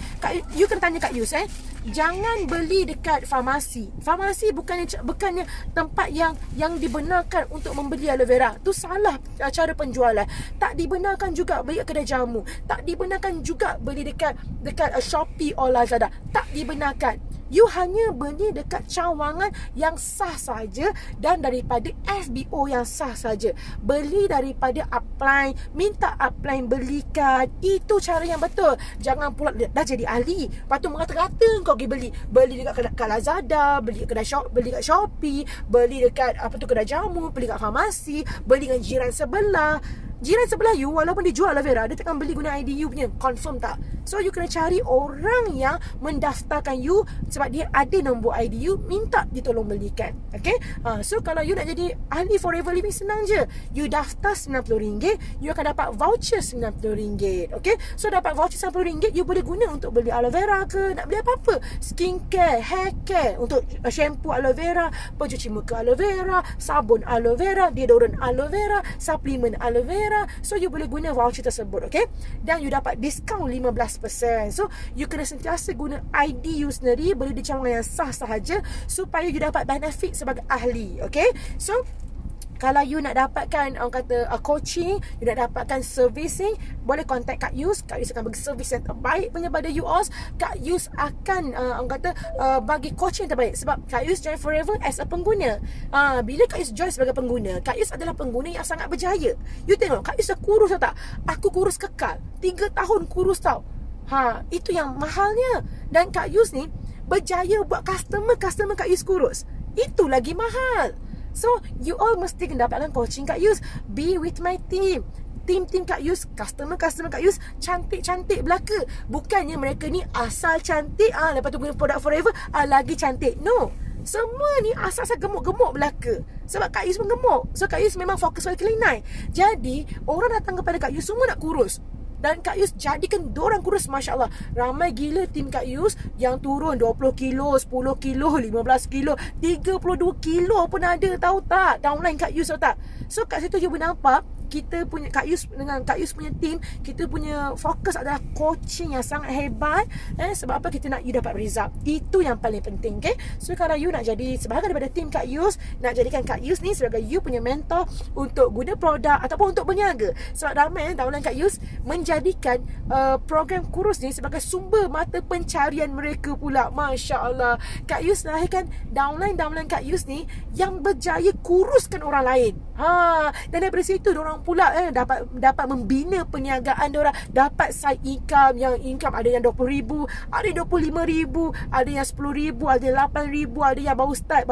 you kena tanya Kak Yus. Jangan beli dekat farmasi. Farmasi bukannya tempat yang dibenarkan untuk membeli aloe vera. Tu salah cara penjualan. Tak dibenarkan juga beli kat kedai jamu. Tak dibenarkan juga beli dekat Shopee or Lazada. Tak dibenarkan. You hanya beli dekat cawangan yang sah saja dan daripada FBO yang sah saja. Beli daripada upline, minta upline belikan. Itu cara yang betul. Jangan pula dah jadi ahli, lepas tu mengata-kata kau pergi beli. Beli dekat Lazada, beli kat Shopee, beli dekat kedai jamu, beli kat farmasi, beli dengan jiran sebelah. Jiran sebelah you, walaupun dia jual aloe vera, dia takkan beli guna ID you punya. Confirm tak? So you kena cari orang yang mendaftarkan you, sebab dia ada nombor ID you, minta dia tolong belikan. Okay, so kalau you nak jadi ahli Forever Living, senang je. You daftar RM90, you akan dapat voucher RM90. Okay, so dapat voucher RM90, you boleh guna untuk beli aloe vera ke, nak beli apa-apa, skincare, hair care, untuk shampoo aloe vera, pencuci muka aloe vera, sabun aloe vera, deodorant aloe vera, suplemen aloe vera. So you boleh guna voucher tersebut. Okay, dan you dapat diskaun 15%. So you kena sentiasa guna ID you sendiri, beli di cawangan yang sah sahaja, supaya you dapat benefit sebagai ahli. Okay, so kalau you nak dapatkan orang kata coaching, you nak dapatkan servicing, boleh contact Kak Yus. Kak Yus akan bagi servis yang terbaik punya pada you all. Kak Yus akan orang kata bagi coaching yang terbaik. Sebab Kak Yus join Forever as a pengguna. Bila Kak Yus join sebagai pengguna, Kak Yus adalah pengguna yang sangat berjaya. You tengok Kak Yus dah kurus tau tak? Aku kurus kekal 3 tahun kurus tau. Itu yang mahalnya. Dan Kak Yus ni berjaya buat customer Kak Yus kurus. Itu lagi mahal. So you all mesti kena dapatkan coaching Kak Yus. Be with my team. Team Kak Yus, customer Kak Yus cantik-cantik belaka. Bukannya mereka ni asal cantik, lepas tu guna produk Forever lagi cantik. No, semua ni asal-asal gemuk-gemuk belaka. Sebab Kak Yus pun gemuk. So Kak Yus memang fokus pada kelinai. Jadi orang datang kepada Kak Yus semua nak kurus. Dan Kak Yus jadikan dorang kurus, Masya Allah. Ramai gila tim Kak Yus yang turun 20 kilo, 10 kilo, 15 kilo, 32 kilo pun ada, tahu tak? Downline Kak Yus, tahu tak? So kat situ you boleh nampak kita punya Kak Yus dengan Kak Yus punya team, kita punya fokus adalah coaching yang sangat hebat. Sebab apa? Kita nak you dapat result. Itu yang paling penting. Okay, so kalau you nak jadi sebahagian daripada team Kak Yus, nak jadikan Kak Yus ni sebagai you punya mentor untuk guna produk ataupun untuk berniaga. Sebab ramai downline Kak Yus menjadikan program kurus ni sebagai sumber mata pencarian mereka pula. Masya Allah, Kak Yus lahirkan downline Kak Yus ni yang berjaya kuruskan orang lain. Dan daripada situ diorang pula dapat membina perniagaan diorang, dapat side income. Yang income ada yang 20,000, ada yang 25,000, ada yang 10,000, ada yang 8,000, ada yang baru start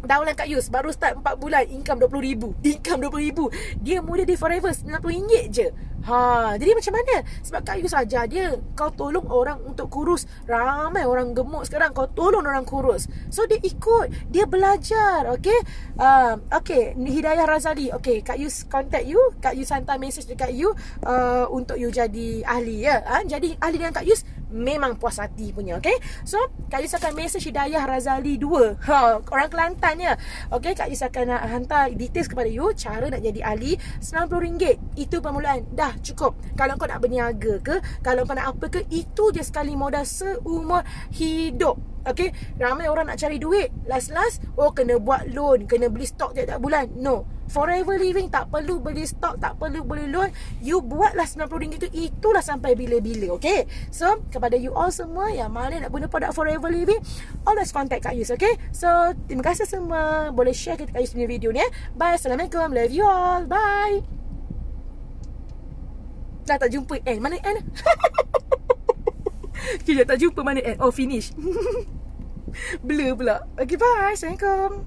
downline Kak Yus baru start 4 bulan, income 20,000. Dia mula di Forever RM90 je. Jadi macam mana? Sebab Kak Yus ajar dia, kau tolong orang untuk kurus. Ramai orang gemuk sekarang, kau tolong orang kurus. So dia ikut, dia belajar. Okay, Hidayah Razali. Okay, Kak Yus contact you, Kak Yus hantar message dekat you untuk you jadi ahli ya. Jadi ahli dengan Kak Yus memang puas hati punya. Okay, so Kak Yus akan message Hidayah Razali 2, orang Kelantan ya. Okay, Kak Yus akan hantar details kepada you, cara nak jadi ahli. RM90, itu permulaan. Dah cukup. Kalau kau nak berniaga ke, kalau kau nak apa ke, itu je sekali modal seumur hidup. Okay, ramai orang nak cari duit, last kena buat loan, kena beli stok tiap-tiap bulan. No, Forever Living tak perlu beli stok, tak perlu beli loan. You buatlah RM90 tu, itulah sampai bila-bila. Okay, so kepada you all semua yang malas nak guna produk Forever Living, always contact Kak Yus. Okay, so terima kasih semua. Boleh share ke Kak Yus punya video ni. Bye, Assalamualaikum, love you all, bye. Dah tak jumpa end. Mana end? Kita tak jumpa mana end. Oh, finish. Blur pula. Okay, bye. Assalamualaikum.